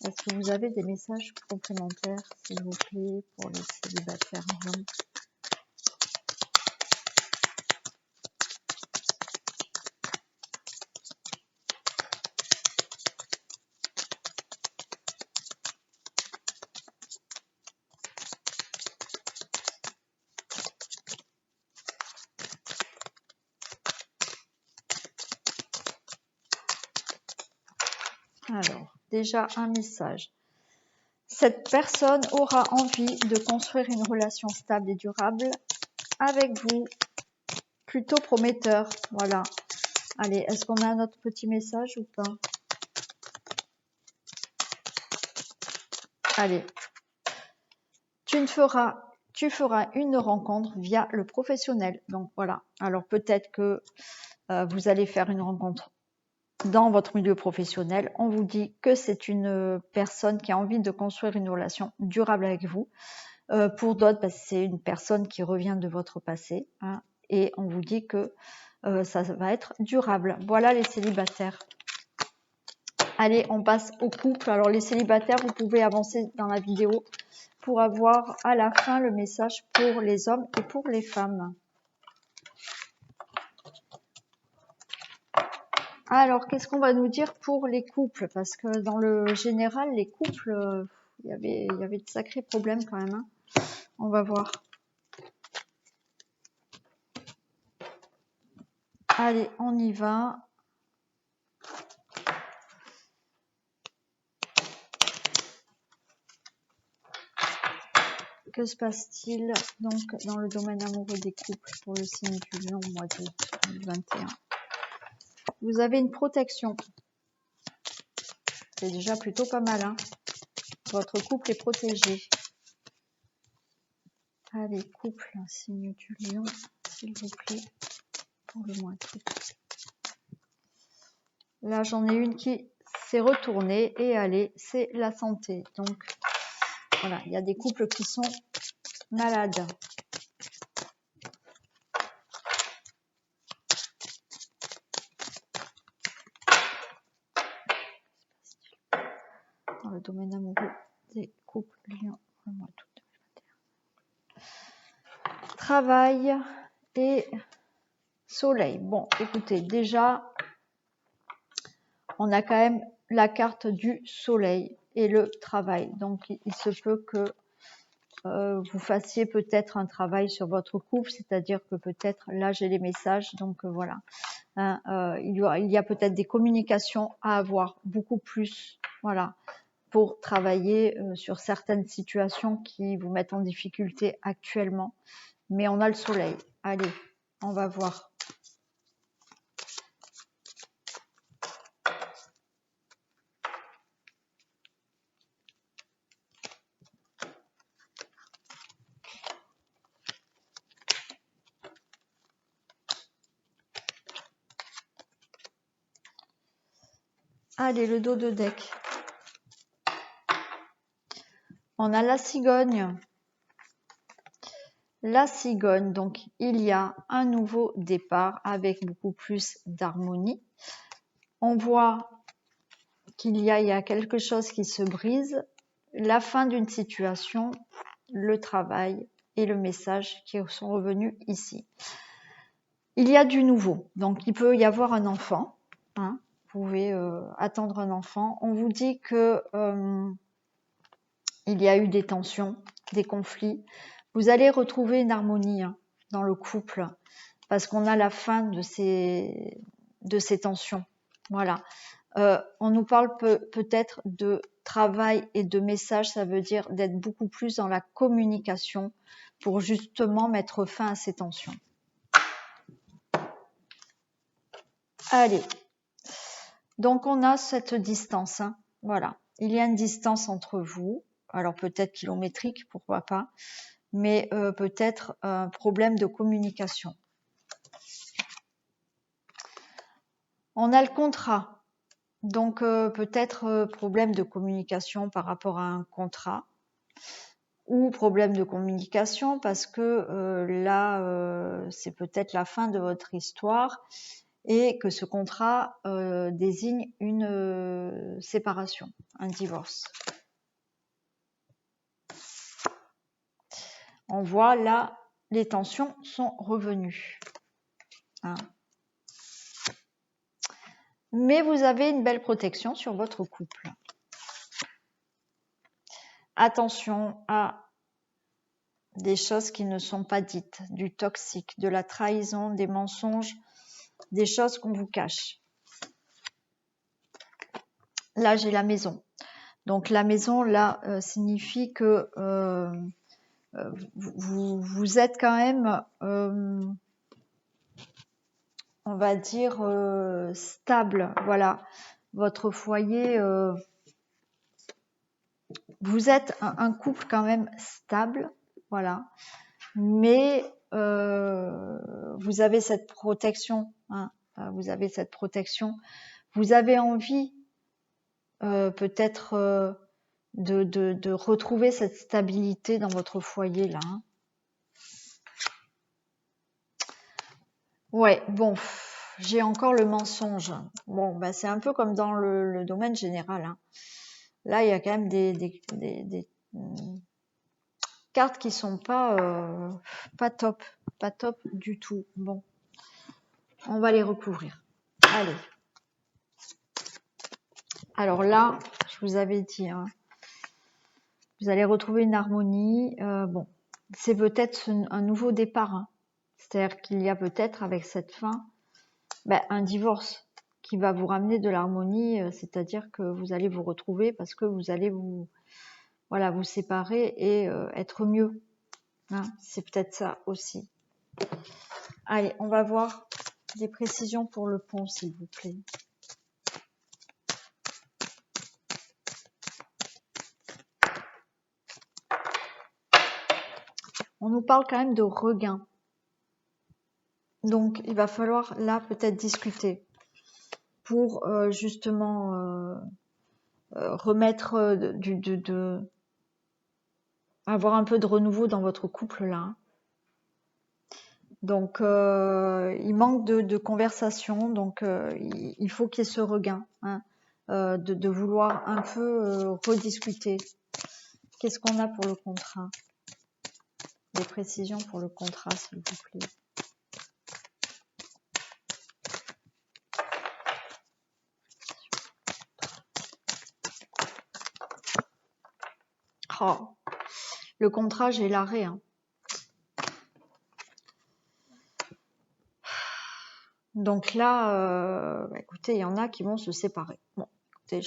Est-ce que vous avez des messages complémentaires, s'il vous plaît, pour les célibataires hommes? Alors, déjà un message. Cette personne aura envie de construire une relation stable et durable avec vous, plutôt prometteur. Voilà. Allez, est-ce qu'on a un autre petit message ou pas? Allez. Tu feras une rencontre via le professionnel. Donc voilà. Alors peut-être que vous allez faire une rencontre dans votre milieu professionnel. On vous dit que c'est une personne qui a envie de construire une relation durable avec vous. Pour d'autres, c'est une personne qui revient de votre passé. Hein, et on vous dit que ça va être durable. Voilà les célibataires. Allez, on passe au couple. Alors les célibataires, vous pouvez avancer dans la vidéo pour avoir à la fin le message pour les hommes et pour les femmes. Alors, qu'est-ce qu'on va nous dire pour les couples? Parce que dans le général, les couples, il y avait de sacrés problèmes quand même. Hein. On va voir. Allez, on y va. Que se passe-t-il donc dans le domaine amoureux des couples pour le signe du Lion au mois d'août 2021? Vous avez une protection. C'est déjà plutôt pas mal. Hein. Votre couple est protégé. Allez, couple, signe du Lion, s'il vous plaît, pour le mois d'août. Là, j'en ai une qui s'est retournée et allez, c'est la santé. Donc, voilà, il y a des couples qui sont malades. Dans le domaine amoureux des couples lions le mois d'août 2021. Travail et soleil. Bon, écoutez, déjà, on a quand même la carte du soleil et le travail. Donc, il se peut que vous fassiez peut-être un travail sur votre couple, c'est-à-dire que peut-être, là j'ai les messages, donc voilà. Il y a peut-être des communications à avoir, beaucoup plus, voilà. pour travailler sur certaines situations qui vous mettent en difficulté actuellement. Mais on a le soleil. Allez, on va voir. Allez, le dos de deck. On a la cigogne. La cigogne, donc il y a un nouveau départ avec beaucoup plus d'harmonie. On voit qu'il y a quelque chose qui se brise, la fin d'une situation, le travail et le message qui sont revenus ici. Il y a du nouveau, donc il peut y avoir un enfant, hein, vous pouvez attendre un enfant. On vous dit que il y a eu des tensions, des conflits. Vous allez retrouver une harmonie dans le couple parce qu'on a la fin de ces tensions. Voilà. On nous parle peut-être de travail et de message, ça veut dire d'être beaucoup plus dans la communication pour justement mettre fin à ces tensions. Allez, donc on a cette distance, hein. Voilà, il y a une distance entre vous, alors peut-être kilométrique, pourquoi pas, mais peut-être un problème de communication. On a le contrat, donc peut-être problème de communication par rapport à un contrat, ou problème de communication parce que là, c'est peut-être la fin de votre histoire et que ce contrat désigne une séparation, un divorce. On voit là, les tensions sont revenues. Hein. Mais vous avez une belle protection sur votre couple. Attention à des choses qui ne sont pas dites, du toxique, de la trahison, des mensonges, des choses qu'on vous cache. Là, j'ai la maison. Donc, la maison, là, signifie que vous êtes quand même, on va dire, stable. Voilà, votre foyer, vous êtes un couple quand même stable. Voilà, mais vous avez cette protection. Hein, vous avez cette protection. Vous avez envie peut-être de retrouver cette stabilité dans votre foyer là. Hein. Ouais, bon, j'ai encore le mensonge. Bon, bah, c'est un peu comme dans le domaine général. Hein. Là, il y a quand même des cartes qui sont pas top du tout. Bon, on va les recouvrir. Allez. Alors là, je vous avais dit, hein, vous allez retrouver une harmonie. Bon, c'est peut-être un nouveau départ. Hein. C'est-à-dire qu'il y a peut-être avec cette fin un divorce qui va vous ramener de l'harmonie, c'est-à-dire que vous allez vous retrouver parce que vous allez vous séparer et être mieux. Hein, c'est peut-être ça aussi. Allez, on va voir des précisions pour le pont, s'il vous plaît. On nous parle quand même de regain. Donc, il va falloir là peut-être discuter pour justement remettre avoir un peu de renouveau dans votre couple là. Donc, il manque de conversation, donc il faut qu'il y ait ce regain, hein, de vouloir un peu rediscuter. Qu'est-ce qu'on a pour le contrat? Des précisions pour le contrat, s'il vous plaît. Oh, le contrat, j'ai l'arrêt. Hein. Donc là, écoutez, il y en a qui vont se séparer. Bon, écoutez,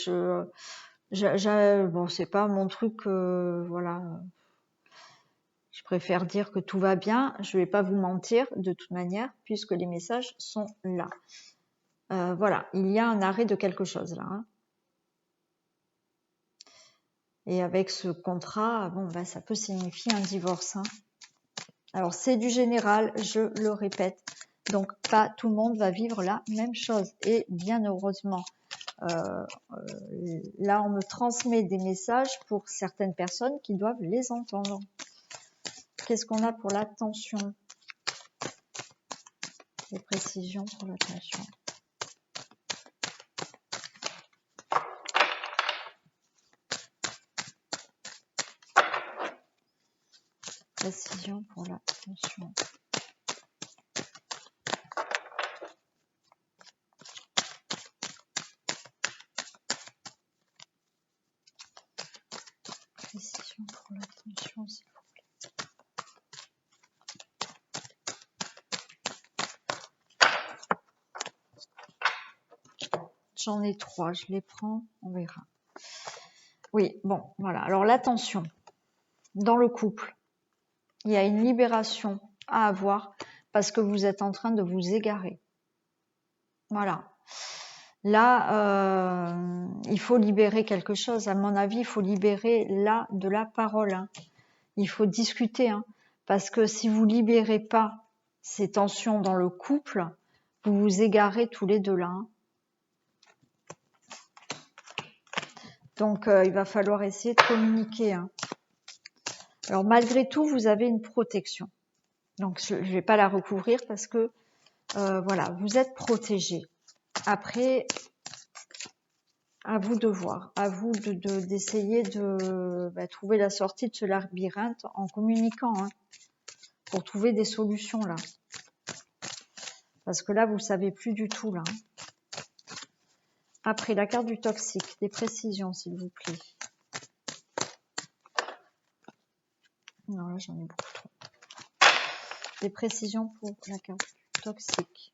Bon, c'est pas mon truc, voilà. Je préfère dire que tout va bien. Je vais pas vous mentir de toute manière, puisque les messages sont là. Voilà, il y a un arrêt de quelque chose là. Hein. Et avec ce contrat, bon, ben, ça peut signifier un divorce. Hein. Alors, c'est du général, je le répète. Donc, pas tout le monde va vivre la même chose. Et bien heureusement, là, on me transmet des messages pour certaines personnes qui doivent les entendre. Qu'est-ce qu'on a pour l'attention? Des précisions pour l'attention. Précision pour l'attention. Précision pour l'attention, s'il vous plaît. J'en ai 3, je les prends, on verra. Oui, bon, voilà. Alors l'attention, dans le couple, il y a une libération à avoir parce que vous êtes en train de vous égarer. Voilà. Là, il faut libérer quelque chose. À mon avis, il faut libérer là de la parole. Hein. Il faut discuter. Hein, parce que si vous libérez pas ces tensions dans le couple, vous vous égarez tous les deux là. Hein. Donc, il va falloir essayer de communiquer. Hein. Alors, malgré tout, vous avez une protection. Donc, je ne vais pas la recouvrir parce que, voilà, vous êtes protégé. Après, à vous de voir, à vous d'essayer de trouver la sortie de ce labyrinthe en communiquant, hein, pour trouver des solutions là. Parce que là, vous ne savez plus du tout là. Après, la carte du toxique, des précisions s'il vous plaît. Non, là j'en ai beaucoup trop. Des précisions pour la carte du toxique.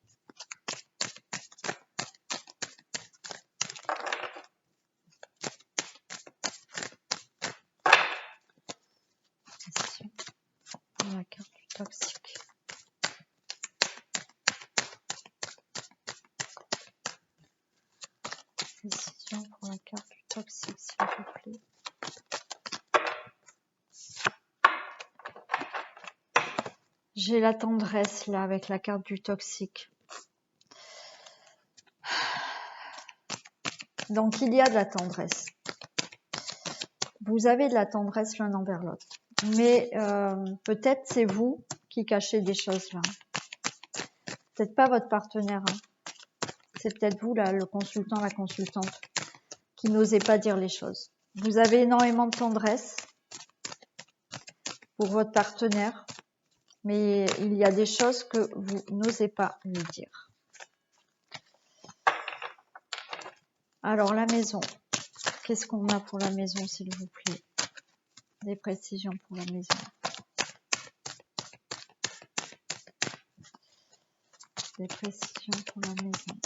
Précision pour la carte du toxique. Précision pour la carte du toxique, s'il vous plaît. J'ai la tendresse là avec la carte du toxique. Donc il y a de la tendresse. Vous avez de la tendresse l'un envers l'autre. Mais peut-être c'est vous qui cachez des choses là. Peut-être pas votre partenaire. Hein. C'est peut-être vous là, le consultant, la consultante, qui n'osez pas dire les choses. Vous avez énormément de tendresse pour votre partenaire, mais il y a des choses que vous n'osez pas lui dire. Alors la maison, qu'est-ce qu'on a pour la maison s'il vous plaît? Des précisions pour la maison. Des précisions pour la maison.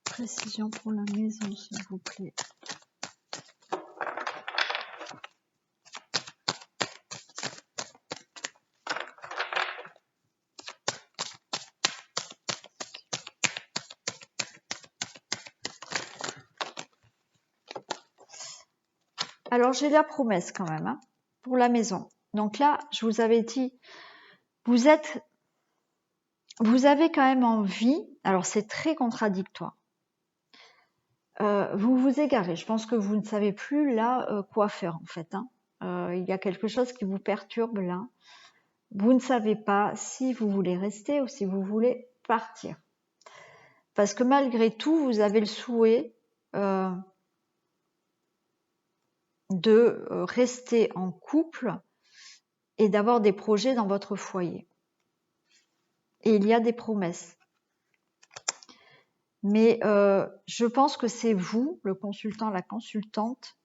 Précision pour la maison s'il vous plaît. Alors j'ai la promesse quand même, hein, pour la maison. Donc là, je vous avais dit, vous avez quand même envie, alors c'est très contradictoire. Vous vous égarez, je pense que vous ne savez plus là quoi faire en fait. Hein. Il y a quelque chose qui vous perturbe là. Vous ne savez pas si vous voulez rester ou si vous voulez partir. Parce que malgré tout, vous avez le souhait de rester en couple et d'avoir des projets dans votre foyer. Et il y a des promesses. Mais je pense que c'est vous, le consultant, la consultante,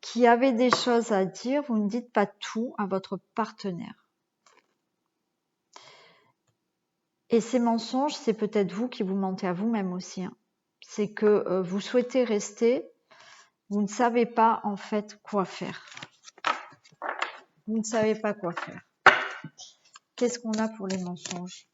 qui avez des choses à dire. Vous ne dites pas tout à votre partenaire. Et ces mensonges, c'est peut-être vous qui vous mentez à vous-même aussi. Hein. C'est que vous souhaitez rester, vous ne savez pas en fait quoi faire. Vous ne savez pas quoi faire. Qu'est-ce qu'on a pour les mensonges?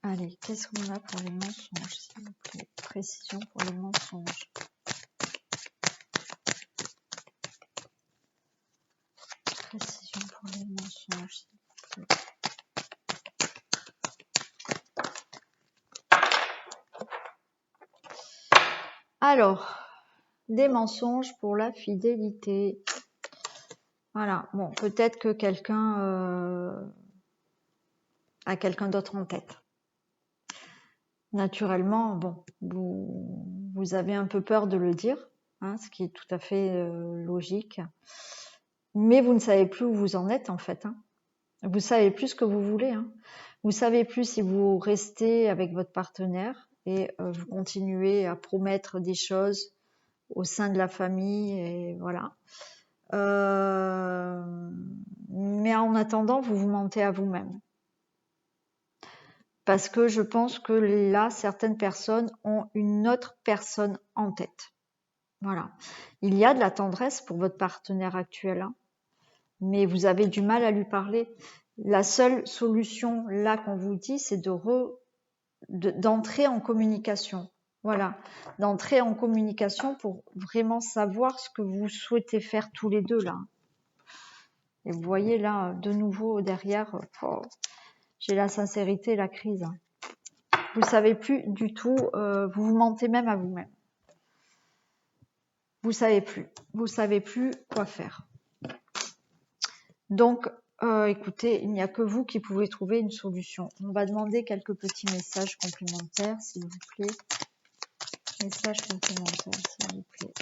Allez, qu'est-ce qu'on a pour les mensonges, s'il vous plaît? Précision pour les mensonges. Précision pour les mensonges, s'il vous plaît. Alors, des mensonges pour la fidélité. Voilà, bon, peut-être que quelqu'un a quelqu'un d'autre en tête. Naturellement, bon, vous avez un peu peur de le dire, hein, ce qui est tout à fait logique. Mais vous ne savez plus où vous en êtes en fait. Hein. Vous savez plus ce que vous voulez. Hein. Vous savez plus si vous restez avec votre partenaire et vous continuez à promettre des choses au sein de la famille et voilà. Mais en attendant, vous vous mentez à vous-même. Parce que je pense que là, certaines personnes ont une autre personne en tête. Voilà. Il y a de la tendresse pour votre partenaire actuel, hein, mais vous avez du mal à lui parler. La seule solution là qu'on vous dit, c'est d'entrer en communication. Voilà, d'entrer en communication pour vraiment savoir ce que vous souhaitez faire tous les deux là. Et vous voyez là, de nouveau derrière, j'ai la sincérité et la crise. Vous savez plus du tout, vous vous mentez même à vous-même. Vous savez plus quoi faire. Donc, écoutez, il n'y a que vous qui pouvez trouver une solution. On va demander quelques petits messages complémentaires, s'il vous plaît. Messages complémentaires, s'il vous plaît.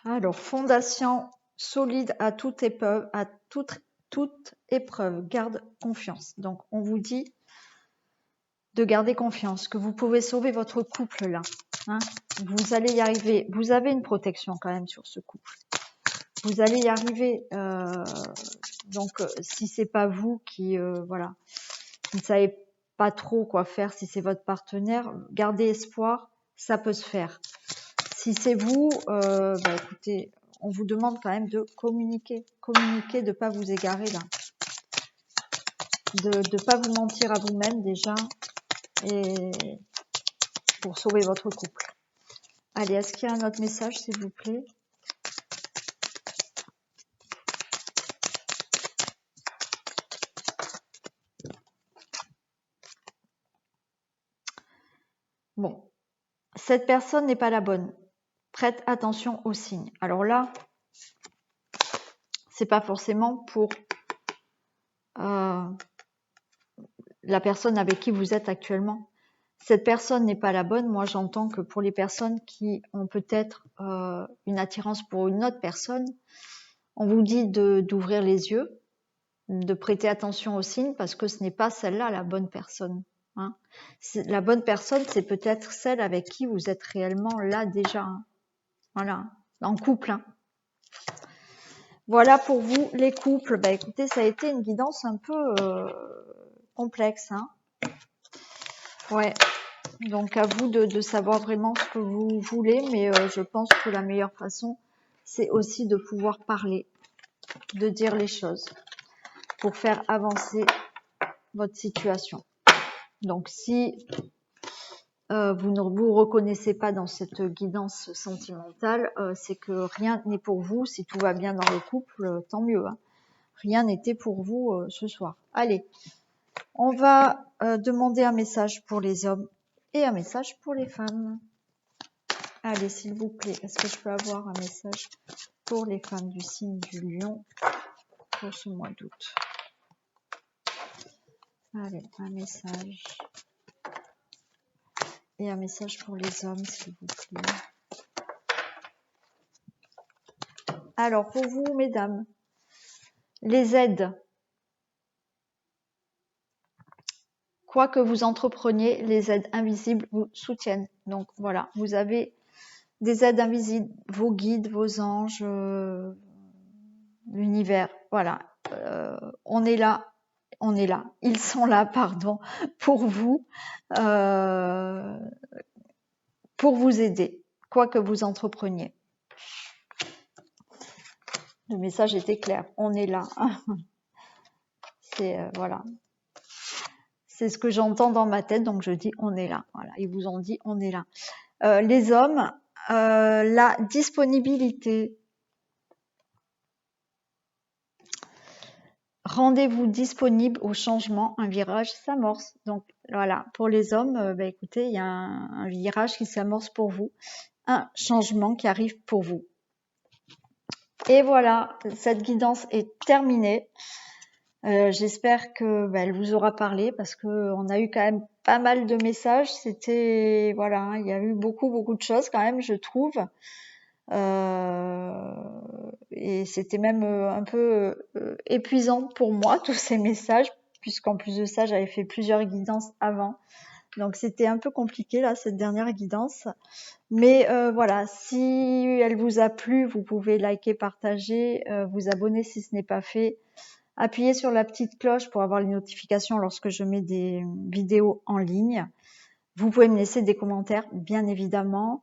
Alors, fondation solide à toute épreuve, garde confiance. Donc, on vous dit de garder confiance, que vous pouvez sauver votre couple là. Hein, vous allez y arriver. Vous avez une protection quand même sur ce couple. Vous allez y arriver. Donc, si c'est pas vous qui, voilà, vous ne savez pas trop quoi faire, si c'est votre partenaire, gardez espoir, ça peut se faire. Si c'est vous, écoutez, on vous demande quand même de communiquer, de ne pas vous égarer là, de ne pas vous mentir à vous-même déjà, et pour sauver votre couple. Allez, est-ce qu'il y a un autre message, s'il vous plaît? Bon, cette personne n'est pas la bonne. Prête attention aux signes. Alors là, c'est pas forcément pour la personne avec qui vous êtes actuellement. Cette personne n'est pas la bonne. Moi, j'entends que pour les personnes qui ont peut-être une attirance pour une autre personne, on vous dit d'ouvrir les yeux, de prêter attention aux signes parce que ce n'est pas celle-là la bonne personne. Hein. La bonne personne, c'est peut-être celle avec qui vous êtes réellement là déjà. Hein. Voilà, en couple. Hein. Voilà pour vous les couples. Bah écoutez, ça a été une guidance un peu complexe. Hein. Ouais. Donc à vous de savoir vraiment ce que vous voulez, mais je pense que la meilleure façon, c'est aussi de pouvoir parler, de dire les choses pour faire avancer votre situation. Donc si vous ne vous reconnaissez pas dans cette guidance sentimentale, c'est que rien n'est pour vous. Si tout va bien dans le couple, tant mieux. Hein. Rien n'était pour vous ce soir. Allez, on va demander un message pour les hommes et un message pour les femmes. Allez, s'il vous plaît, est-ce que je peux avoir un message pour les femmes du signe du Lion pour ce mois d'août? Allez, un message Et un message pour les hommes, s'il vous plaît. Alors, pour vous, mesdames, les aides. Quoi que vous entrepreniez, les aides invisibles vous soutiennent. Donc voilà, vous avez des aides invisibles, vos guides, vos anges, l'univers. Voilà, on est là. Ils sont là, pardon, pour vous aider, quoi que vous entrepreniez. Le message était clair, on est là. C'est voilà. C'est ce que j'entends dans ma tête, donc je dis on est là. Voilà, ils vous ont dit on est là. Les hommes, la disponibilité. Rendez-vous disponible au changement, un virage s'amorce. Donc voilà, pour les hommes, écoutez, il y a un virage qui s'amorce pour vous, un changement qui arrive pour vous. Et voilà, cette guidance est terminée. J'espère que elle vous aura parlé parce que on a eu quand même pas mal de messages. C'était voilà, il y a eu beaucoup de choses quand même, je trouve. Et c'était même un peu épuisant pour moi tous ces messages, puisqu'en plus de ça, j'avais fait plusieurs guidances avant. Donc c'était un peu compliqué là cette dernière guidance. Mais voilà, si elle vous a plu, vous pouvez liker, partager, vous abonner si ce n'est pas fait. Appuyez sur la petite cloche pour avoir les notifications lorsque je mets des vidéos en ligne. Vous pouvez me laisser des commentaires, bien évidemment.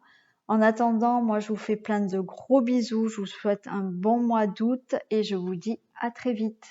En attendant, moi, je vous fais plein de gros bisous. Je vous souhaite un bon mois d'août et je vous dis à très vite.